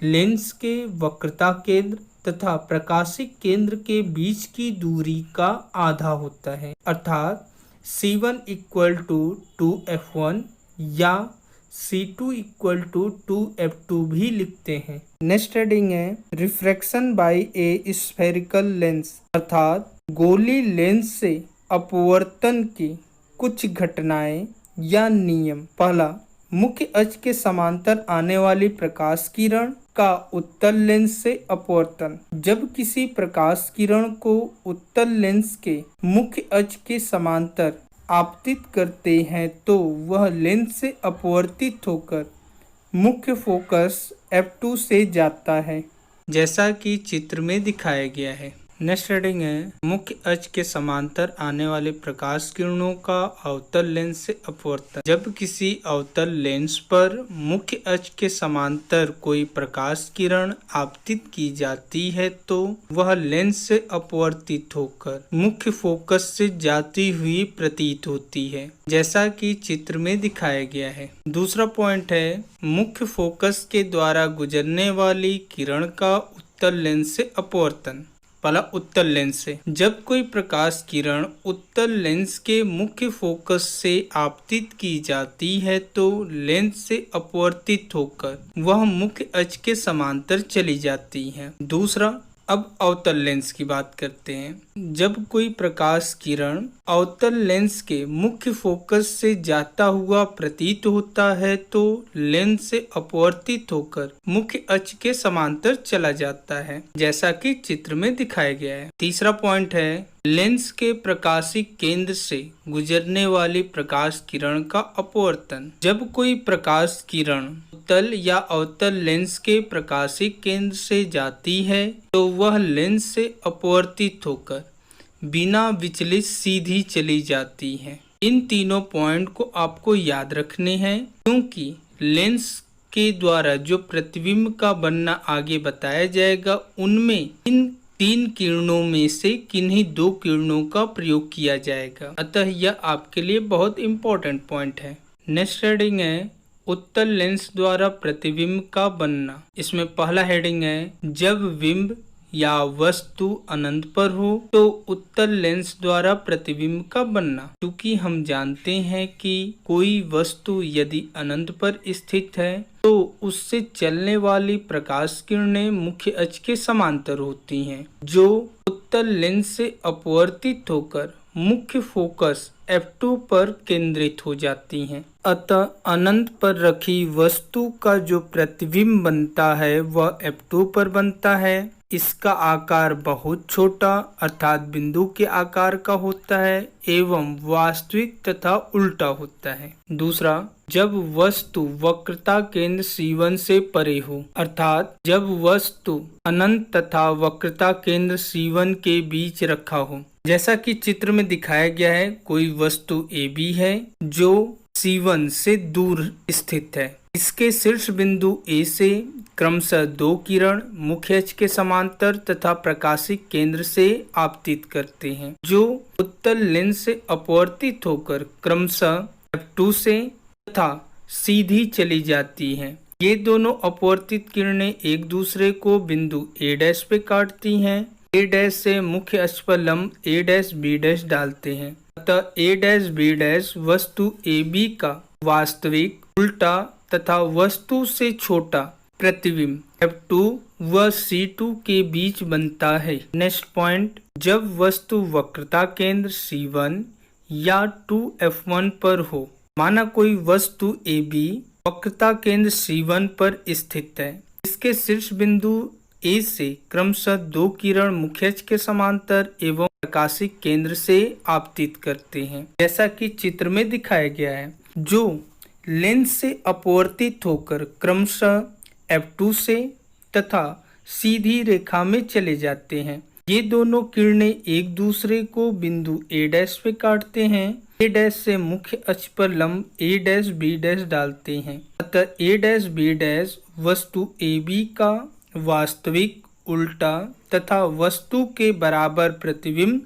Speaker 1: लेंस के वक्रता केंद्र तथा प्रकाशिक केंद्र के बीच की दूरी का आधा होता है, अर्थात C1 = 2f1 या C2 = 2f2 भी लिखते हैं। नेक्स्ट हेडिंग है refraction by a spherical lens, अर्थात गोली लेंस से अपवर्तन की कुछ घटनाएं या नियम। पहला, मुख्य अक्ष के समांतर आने वाली प्रकाश किरण का उत्तल लेंस से अपवर्तन। जब किसी प्रकाश किरण को उत्तल लेंस के मुख्य अक्ष के समांतर आपतित करते हैं तो वह लेंस से अपवर्तित होकर मुख्य फोकस F2 से जाता है, जैसा कि चित्र में दिखाया गया है। नेक्स्ट हेडिंग है मुख्य अक्ष के समांतर आने वाले प्रकाश किरणों का अवतल लेंस से अपवर्तन। जब किसी अवतल लेंस पर मुख्य अक्ष के समांतर कोई प्रकाश किरण आपतित की जाती है तो वह लेंस से अपवर्तित होकर मुख्य फोकस से जाती हुई प्रतीत होती है, जैसा कि चित्र में दिखाया गया है। दूसरा पॉइंट है मुख्य फोकस के द्वारा गुजरने वाली किरण का उत्तल लेंस से अपवर्तन। पहला, उत्तल लेंस से। जब कोई प्रकाश किरण उत्तल लेंस के मुख्य फोकस से आपतित की जाती है तो लेंस से अपवर्तित होकर वह मुख्य अक्ष के समांतर चली जाती है। दूसरा, अब अवतल लेंस की बात करते हैं। जब कोई प्रकाश किरण अवतल लेंस के मुख्य फोकस से जाता हुआ प्रतीत होता है तो लेंस से अपवर्तित होकर मुख्य अक्ष के समांतर चला जाता है, जैसा कि चित्र में दिखाया गया है। तीसरा पॉइंट है लेंस के प्रकाशिक केंद्र से गुजरने वाली प्रकाश किरण का अपवर्तन। जब कोई प्रकाश किरण उत्तल या अवतल लेंस के प्रकाशिक केंद्र से जाती है तो वह लेंस से अपवर्तित होकर बिना विचलित सीधी चली जाती है। इन तीनों पॉइंट को आपको याद रखने हैं, क्योंकि लेंस के द्वारा जो प्रतिबिंब का बनना आगे बताया जाएगा उनमें इन 3 किरणों में से किन्हीं 2 किरणों का प्रयोग किया जाएगा, अतः यह आपके लिए बहुत इंपॉर्टेंट पॉइंट है। नेक्स्ट हेडिंग है उत्तल लेंस द्वारा प्रतिबिंब का बनना। इसमें पहला हेडिंग है जब बिंब या वस्तु अनंत पर हो तो उत्तल लेंस द्वारा प्रतिबिंब का बनना। क्योंकि हम जानते हैं कि कोई वस्तु यदि अनंत पर स्थित है तो उससे चलने वाली प्रकाश किरणें मुख्य अक्ष के समांतर होती हैं, जो उत्तल लेंस से अपवर्तित होकर मुख्य फोकस F2 पर केंद्रित हो जाती हैं। अतः अनंत पर रखी वस्तु का जो प्रतिबिंब बनता है वह F2 पर बनता है। इसका आकार बहुत छोटा अर्थात बिंदु के आकार का होता है एवं वास्तविक तथा उल्टा होता है। दूसरा, जब वस्तु वक्रता केंद्र C1 से परे हो, अर्थात जब वस्तु अनंत तथा वक्रता केंद्र C1 के बीच रखा हो। जैसा कि चित्र में दिखाया गया है, कोई वस्तु AB है जो C1 से दूर स्थित है। इसके शीर्ष बिंदु A से क्रमशः 2 किरण मुख्य अक्ष के समांतर तथा प्रकाशिक केंद्र से आपतित करते हैं, जो उत्तल लेंस से अपवर्तित होकर क्रमशः F2 से तथा सीधी चली जाती हैं। ये दोनों अपवर्तित किरणें एक दूसरे को बिंदु A' पे काटती हैं। A' से मुख्य अक्ष पर लंब A', B' डालते हैं। अतः A', B' वस्तु AB का वास्तविक, उल्टा तथा वस्तु से छोटा प्रतिबिंब F2 व C2 के बीच बनता है। नेक्स्ट पॉइंट, जब वस्तु वक्रता केंद्र C1 या 2F1 पर हो। माना कोई वस्तु AB वक्रता केंद्र C1 पर स्थित है। इसके शीर्ष बिंदु A से क्रमशः 2 किरण मुख्य अक्ष के समांतर एवं प्रकाशिक केंद्र से आपतित करते हैं, जैसा कि चित्र में दिखाया गया है, जो लेंस से अपवर्तित होकर क्रमशः F2 से तथा सीधी रेखा में चले जाते हैं। ये दोनों किरणें एक दूसरे को बिंदु A' पे काटते हैं। A' से मुख्य अक्ष पर लंब A', B' डालते हैं। अतः A', B' वस्तु AB का वास्तविक, उल्टा तथा वस्तु के बराबर प्रतिबिंब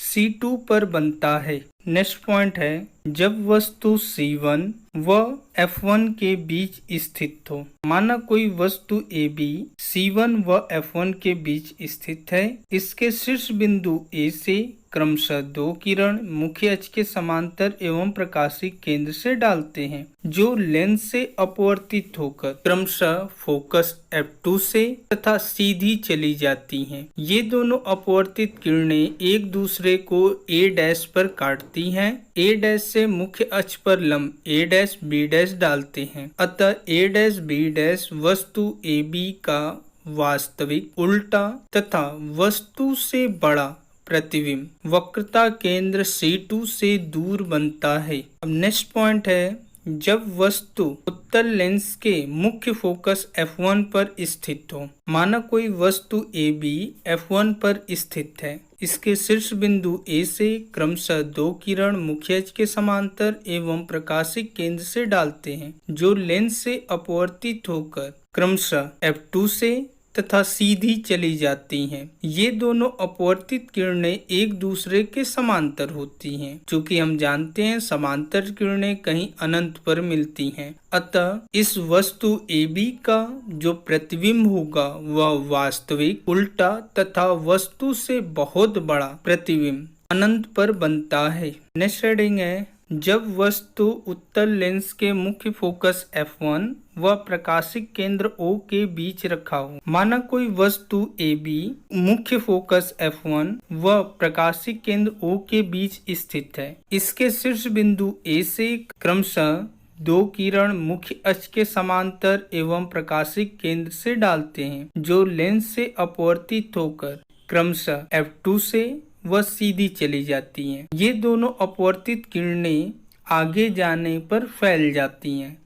Speaker 1: C2 पर बनता है। नेक्स्ट पॉइंट है, जब वस्तु C1 व F1 के बीच स्थित हो। माना कोई वस्तु AB C1 व F1 के बीच स्थित है। इसके शीर्ष बिंदु A से क्रमशः 2 किरण मुख्य अक्ष के समांतर एवं प्रकाशिक केंद्र से डालते हैं, जो लेंस से अपवर्तित होकर क्रमशः फोकस F2 से तथा सीधी चली जाती हैं। ये दोनों अपवर्तित किरणें एक दूसरे को A' पर काटती हैं। A' से मुख्य अक्ष पर लंब A', B' डालते हैं। अतः A', B' वस्तु AB का वास्तविक, उल्टा तथा वस्तु से बड़ा प्रतिबिंब वक्रता केंद्र C2 से दूर बनता है। अब नेक्स्ट पॉइंट है, जब वस्तु उत्तल लेंस के मुख्य फोकस F1 पर स्थित हो। माना कोई वस्तु AB F1 पर स्थित है। इसके शीर्ष बिंदु A से क्रमशः 2 किरण मुख्य अक्ष के समांतर एवं प्रकाशिक केंद्र से डालते हैं, जो लेंस से अपवर्तित होकर क्रमशः F2 से तथा सीधी चली जाती हैं। ये दोनों अपवर्तित किरणें एक दूसरे के समांतर होती हैं। चूँकि हम जानते हैं समांतर किरणें कहीं अनंत पर मिलती हैं, अतः इस वस्तु AB का जो प्रतिबिंब होगा वह वास्तविक, उल्टा तथा वस्तु से बहुत बड़ा प्रतिबिंब अनंत पर बनता है। नेक्स्ट हेडिंग है, जब वस्तु उत्तल लेंस के मुख्य फोकस F1 व प्रकाशिक केंद्र O के बीच रखा हो। माना कोई वस्तु AB मुख्य फोकस F1 व प्रकाशिक केंद्र O के बीच स्थित है। इसके शीर्ष बिंदु A से क्रमशः दो किरण मुख्य अक्ष के समांतर एवं प्रकाशिक केंद्र से डालते हैं, जो लेंस से अपवर्तित होकर क्रमशः F2 से व सीधी चली जाती हैं। ये दोनों अपवर्तित किरणें आगे जाने पर फैल जाती हैं,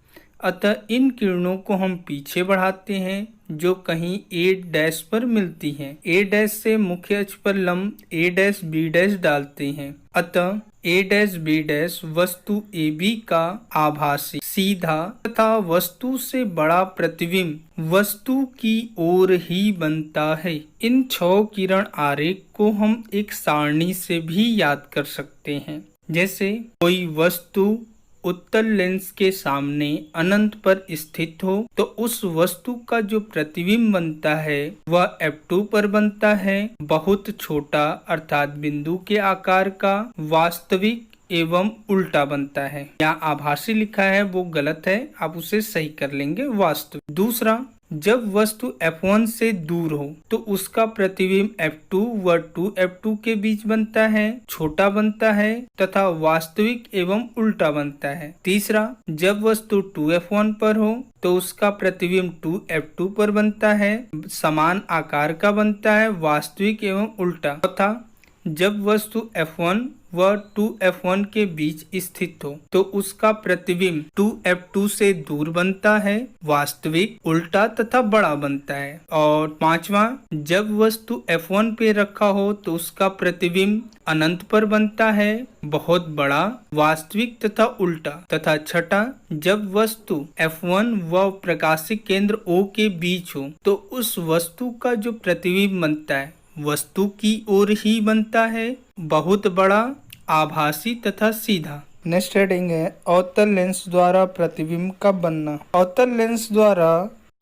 Speaker 1: अतः इन किरणों को हम पीछे बढ़ाते हैं, जो कहीं A' पर मिलती हैं। A' से मुख्य अक्ष पर लंब A', B' डालते हैं, अतः A', B' वस्तु AB का आभासी, सीधा तथा वस्तु से बड़ा प्रतिबिंब वस्तु की ओर ही बनता है। इन 6 किरण आरेख को हम एक सारणी से भी याद कर सकते हैं। जैसे कोई वस्तु उत्तल लेंस के सामने अनंत पर स्थित हो तो उस वस्तु का जो प्रतिबिंब बनता है वह F2 पर बनता है, बहुत छोटा अर्थात बिंदु के आकार का, वास्तविक एवं उल्टा बनता है। यहाँ आभासी लिखा है वो गलत है, आप उसे सही कर लेंगे, वास्तविक। दूसरा, जब वस्तु F1 से दूर हो तो उसका प्रतिबिंब F2 व 2F2 के बीच बनता है, छोटा बनता है तथा वास्तविक एवं उल्टा बनता है। तीसरा, जब वस्तु 2F1 पर हो तो उसका प्रतिबिंब 2F2 पर बनता है, समान आकार का बनता है, वास्तविक एवं उल्टा। तथा जब वस्तु F1 व 2F1 के बीच स्थित हो तो उसका प्रतिबिंब 2F2 से दूर बनता है, वास्तविक, उल्टा तथा बड़ा बनता है। और पांचवा, जब वस्तु F1 पे रखा हो तो उसका प्रतिबिंब अनंत पर बनता है, बहुत बड़ा, वास्तविक तथा उल्टा। तथा छठा, जब वस्तु F1 व प्रकाशिक केंद्र O के बीच हो तो उस वस्तु का जो प्रतिबिंब बनता है वस्तु की ओर ही बनता है, बहुत बड़ा, आभासी तथा सीधा। नेक्स्ट हेडिंग है अवतल लेंस द्वारा प्रतिबिंब का बनना। अवतल लेंस द्वारा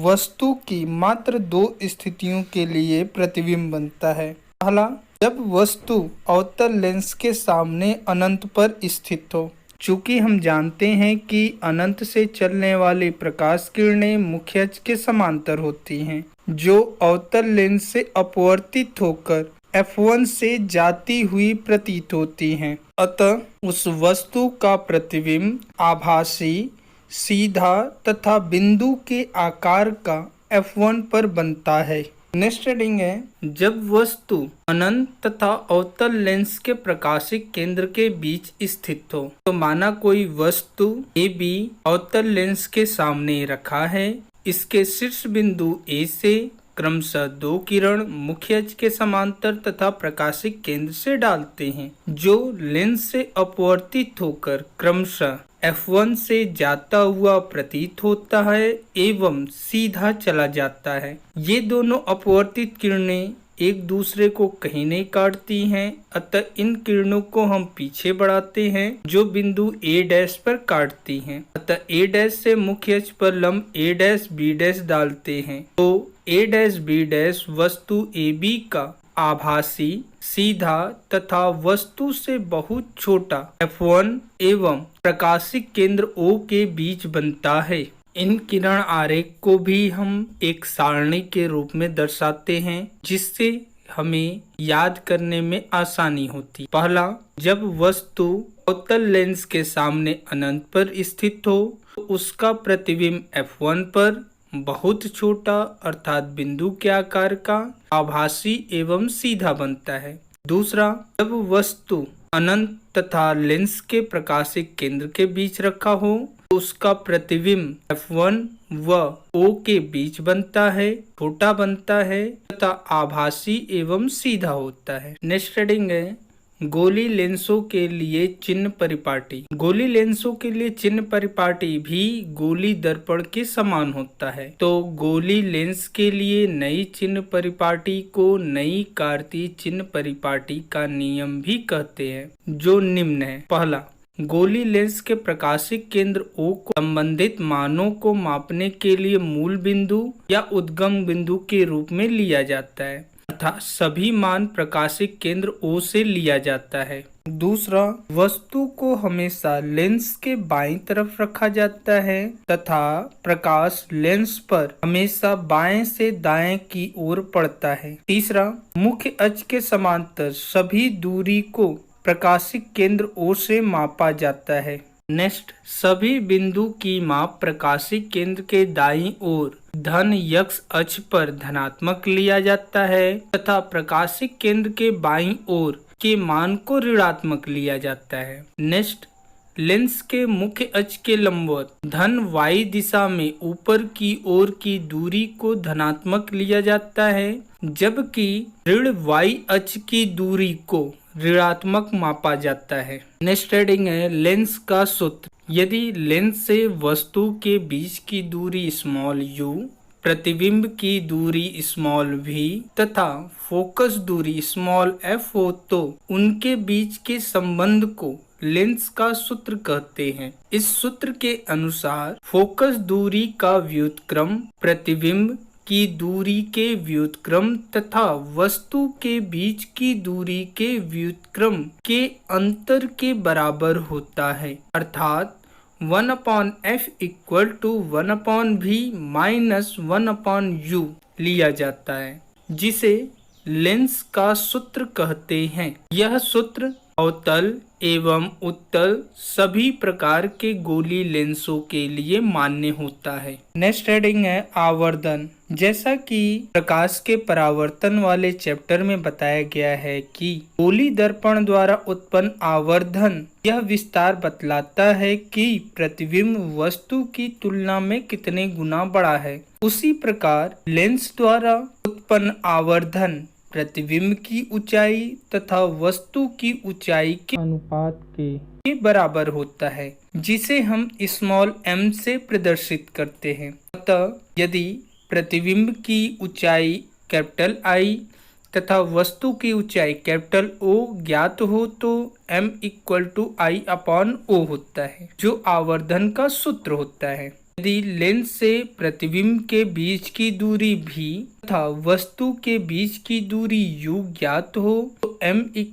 Speaker 1: वस्तु की मात्र 2 स्थितियों के लिए प्रतिबिंब बनता है। पहला, जब वस्तु अवतल लेंस के सामने अनंत पर स्थित हो। चूंकि हम जानते हैं कि अनंत से चलने वाली प्रकाश किरणें मुख्य अक्ष के समांतर होती हैं, जो अवतल लेंस से अपवर्तित होकर F1 से जाती हुई प्रतीत होती हैं। अतः उस वस्तु का प्रतिबिंब आभासी, सीधा तथा बिंदु के आकार का F1 पर बनता है। नेक्स्ट हेडिंग है जब वस्तु अनंत तथा अवतल लेंस के प्रकाशिक केंद्र के बीच स्थित हो। तो माना कोई वस्तु AB अवतल लेंस के सामने रखा है, इसके शीर्ष बिंदु A से क्रमशः 2 किरण मुख्य अक्ष के समांतर तथा प्रकाशिक केंद्र से डालते हैं, जो लेंस से अपवर्तित होकर क्रमशः F1 से जाता हुआ प्रतीत होता है एवं सीधा चला जाता है। ये दोनों अपवर्तित किरणें एक दूसरे को कहीं नहीं काटती हैं, अतः इन किरणों को हम पीछे बढ़ाते हैं, जो बिंदु A' पर काटती हैं। अतः A' से मुख्य अक्ष पर लंब A', B' डालते हैं, तो A', B' वस्तु AB का आभासी, सीधा तथा वस्तु से बहुत छोटा F1 एवं प्रकाशिक केंद्र O के बीच बनता है। इन किरण आरेख को भी हम एक सारणी के रूप में दर्शाते हैं, जिससे हमें याद करने में आसानी होती। पहला, जब वस्तु अवतल लेंस के सामने अनंत पर स्थित हो तो उसका प्रतिबिंब F1 पर बहुत छोटा अर्थात बिंदु के आकार का, आभासी एवं सीधा बनता है। दूसरा, जब वस्तु अनंत तथा लेंस के प्रकाशिक केंद्र के बीच रखा हो तो उसका प्रतिबिंब F1 व O के बीच बनता है, छोटा बनता है तथा आभासी एवं सीधा होता है। नेक्स्ट हेडिंग है गोली लेंसों के लिए चिन्ह परिपाटी। गोली लेंसों के लिए चिन्ह परिपाटी भी गोली दर्पण के समान होता है। तो गोली लेंस के लिए नई चिन्ह परिपाटी को नई कार्तीय चिन्ह परिपाटी का नियम भी कहते हैं, जो निम्न है। पहला, गोली लेंस के प्रकाशिक केंद्र O को संबंधित मानों को मापने के लिए मूल बिंदु या उद्गम बिंदु के रूप में लिया जाता है, तथा सभी मान प्रकाशिक केंद्र O से लिया जाता है। दूसरा, वस्तु को हमेशा लेंस के बाईं तरफ रखा जाता है तथा प्रकाश लेंस पर हमेशा बाएं से दाएं की ओर पड़ता है। तीसरा, मुख्य अक्ष के समांतर सभी दूरी को प्रकाशिक केंद्र O से मापा जाता है। नेक्स्ट, सभी बिंदु की माप प्रकाशिक केंद्र के दाईं ओर धन x अक्ष पर धनात्मक लिया जाता है तथा प्रकाशिक केंद्र के बाईं ओर के मान को ऋणात्मक लिया जाता है। नेक्स्ट, लेंस के मुख्य अक्ष के लंबवत धन y दिशा में ऊपर की ओर की दूरी को धनात्मक लिया जाता है, जबकि ऋण y अक्ष की दूरी को ऋणात्मक मापा जाता है। नेक्स्ट हेडिंग है लेंस का सूत्र। यदि लेंस से वस्तु के बीच की दूरी स्मॉल u, प्रतिबिंब की दूरी स्मॉल v तथा फोकस दूरी स्मॉल f हो तो उनके बीच के संबंध को लेंस का सूत्र कहते हैं। इस सूत्र के अनुसार फोकस दूरी का व्युत्क्रम प्रतिबिंब की दूरी के व्युत्क्रम तथा वस्तु के बीच की दूरी के व्युत्क्रम के अंतर के बराबर होता है, अर्थात 1/f = 1/v - 1/u लिया जाता है, जिसे लेंस का सूत्र कहते हैं। यह सूत्र अवतल एवं उत्तल सभी प्रकार के गोली लेंसों के लिए मान्य होता है। नेक्स्ट हेडिंग है आवर्धन। जैसा कि प्रकाश के परावर्तन वाले चैप्टर में बताया गया है कि गोली दर्पण द्वारा उत्पन्न आवर्धन यह विस्तार बतलाता है कि प्रतिबिंब वस्तु की तुलना में कितने गुना बड़ा है। उसी प्रकार लेंस द्वारा उत्पन्न आवर्धन प्रतिबिंब की ऊंचाई तथा वस्तु की ऊंचाई के अनुपात के बराबर होता है, जिसे हम स्मॉल m से प्रदर्शित करते हैं। अतः यदि प्रतिबिंब की ऊंचाई कैपिटल I तथा वस्तु की ऊंचाई कैपिटल O ज्ञात हो तो m = I/O होता है, जो आवर्धन का सूत्र होता है। यदि लेंस से प्रतिबिंब के बीच की दूरी v तथा वस्तु के बीच की दूरी u ज्ञात हो तो m =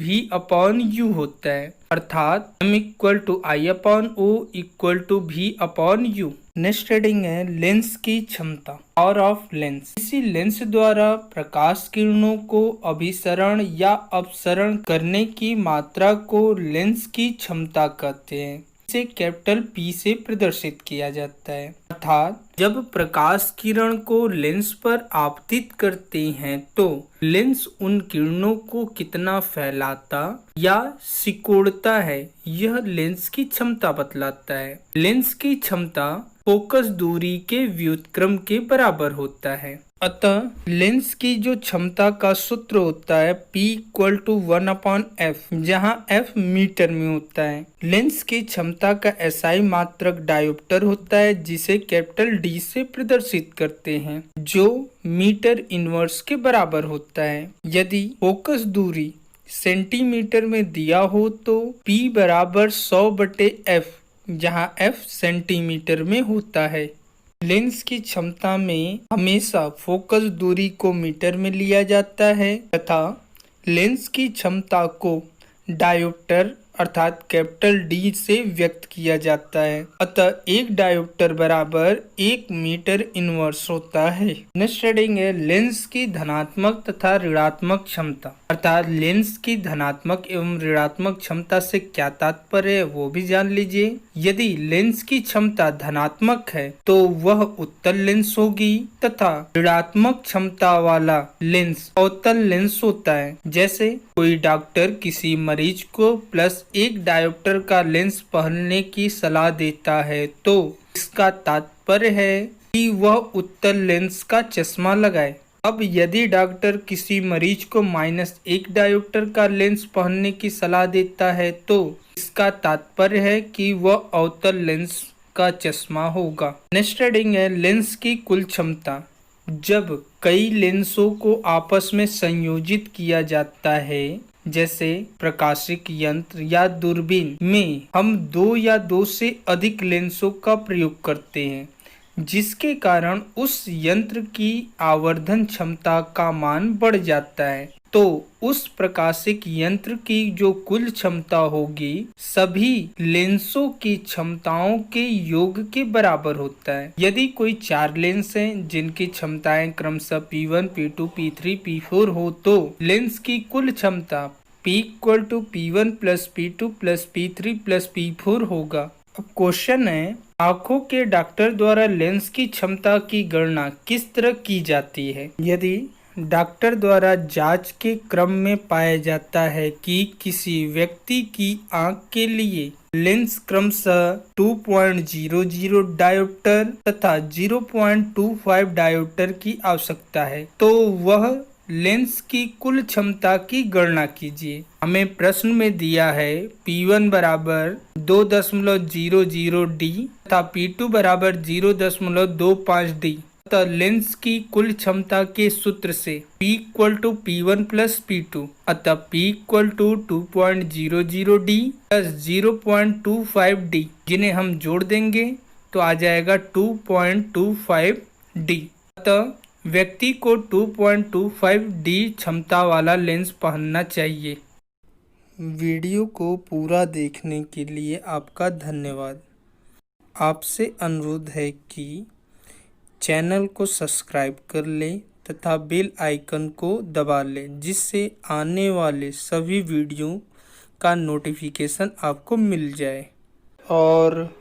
Speaker 1: v/u होता है, अर्थात m = I/O = v/u। Next heading है लेंस की क्षमता, पावर ऑफ लेंस। किसी लेंस द्वारा प्रकाश किरणों को अभिसरण या अपसरण करने की मात्रा को लेंस की क्षमता कहते हैं। इसे कैपिटल P से प्रदर्शित किया जाता है, अर्थात जब प्रकाश किरण को लेंस पर आपतित करते हैं तो लेंस उन किरणों को कितना फैलाता या सिकोड़ता है, यह लेंस की क्षमता बतलाता है। लेंस की क्षमता फोकस दूरी के व्युत्क्रम के बराबर होता है। अतः लेंस की जो क्षमता का सूत्र होता है P = 1/f, जहाँ f मीटर में होता है। लेंस की क्षमता का SI मात्रक डायोप्टर होता है, जिसे कैपिटल D से प्रदर्शित करते हैं, जो मीटर इनवर्स के बराबर होता है। यदि फोकस दूरी सेंटीमीटर में दिया हो तो P = 100/f, जहाँ f सेंटीमीटर में होता है। लेंस की क्षमता में हमेशा फोकस दूरी को मीटर में लिया जाता है तथा लेंस की क्षमता को डायोप्टर अर्थात कैपिटल D से व्यक्त किया जाता है। अतः एक डायोप्टर बराबर 1 मीटर इनवर्स होता है। नेक्स्ट हेडिंग है लेंस की धनात्मक तथा ऋणात्मक क्षमता, अर्थात लेंस की धनात्मक एवं ऋणात्मक क्षमता से क्या तात्पर्य है वो भी जान लीजिए। यदि लेंस की क्षमता धनात्मक है तो वह उत्तल लेंस होगी तथा ऋणात्मक क्षमता वाला लेंस अवतल लेंस होता है। जैसे कोई डॉक्टर किसी मरीज को +1 डायोप्टर का लेंस पहनने की सलाह देता है तो इसका तात्पर्य है कि वह उत्तल लेंस का चश्मा लगाए। अब यदि डॉक्टर किसी मरीज को -1 डायोप्टर का लेंस पहनने की सलाह देता है तो इसका तात्पर्य है कि वह अवतल लेंस का चश्मा होगा। नेक्स्ट हेडिंग है लेंस की कुल क्षमता। जब कई लेंसों को आपस में संयोजित किया जाता है, जैसे प्रकाशिक यंत्र या दूरबीन में हम 2 या 2 से अधिक लेंसों का प्रयोग करते हैं, जिसके कारण उस यंत्र की आवर्धन क्षमता का मान बढ़ जाता है, तो तो उस प्रकाशिक यंत्र की जो कुल क्षमता होगी सभी लेंसों की क्षमताओं के योग के बराबर होता है। यदि कोई 4 लेंस हैं जिनकी क्षमताएं क्रमशः P1, P2, P3, P4 हो तो लेंस की कुल क्षमता P equal to P1 plus P2 plus P3 plus P4 होगा। अब क्वेश्चन है, आंखों के डॉक्टर द्वारा लेंस की क्षमता की गणना किस तरह की जाती है। यदि डॉक्टर द्वारा जांच के क्रम में पाया जाता है कि किसी व्यक्ति की आंख के लिए लेंस क्रमशः 2.00 डायोप्टर तथा 0.25 डायोप्टर की आवश्यकता है तो वह लेंस की कुल क्षमता की गणना कीजिए। हमें प्रश्न में दिया है P1 बराबर 2.00 डी तथा P2 बराबर 0.25 डी। अतः लेंस की कुल क्षमता के सूत्र से P equal to P1 plus P2 अतः P equal to 2.00 D plus 0.25 D, जिन्हें हम जोड़ देंगे तो आ जाएगा 2.25 डी। अतः व्यक्ति को 2.25 डी क्षमता वाला लेंस पहनना चाहिए। वीडियो को पूरा देखने के लिए आपका धन्यवाद। आपसे अनुरोध है कि चैनल को सब्सक्राइब कर लें तथा बेल आइकन को दबा लें, जिससे आने वाले सभी वीडियो का नोटिफिकेशन आपको मिल जाए। और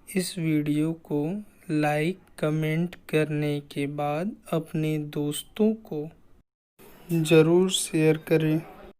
Speaker 1: इस वीडियो को लाइक कमेंट करने के बाद अपने दोस्तों को ज़रूर शेयर करें।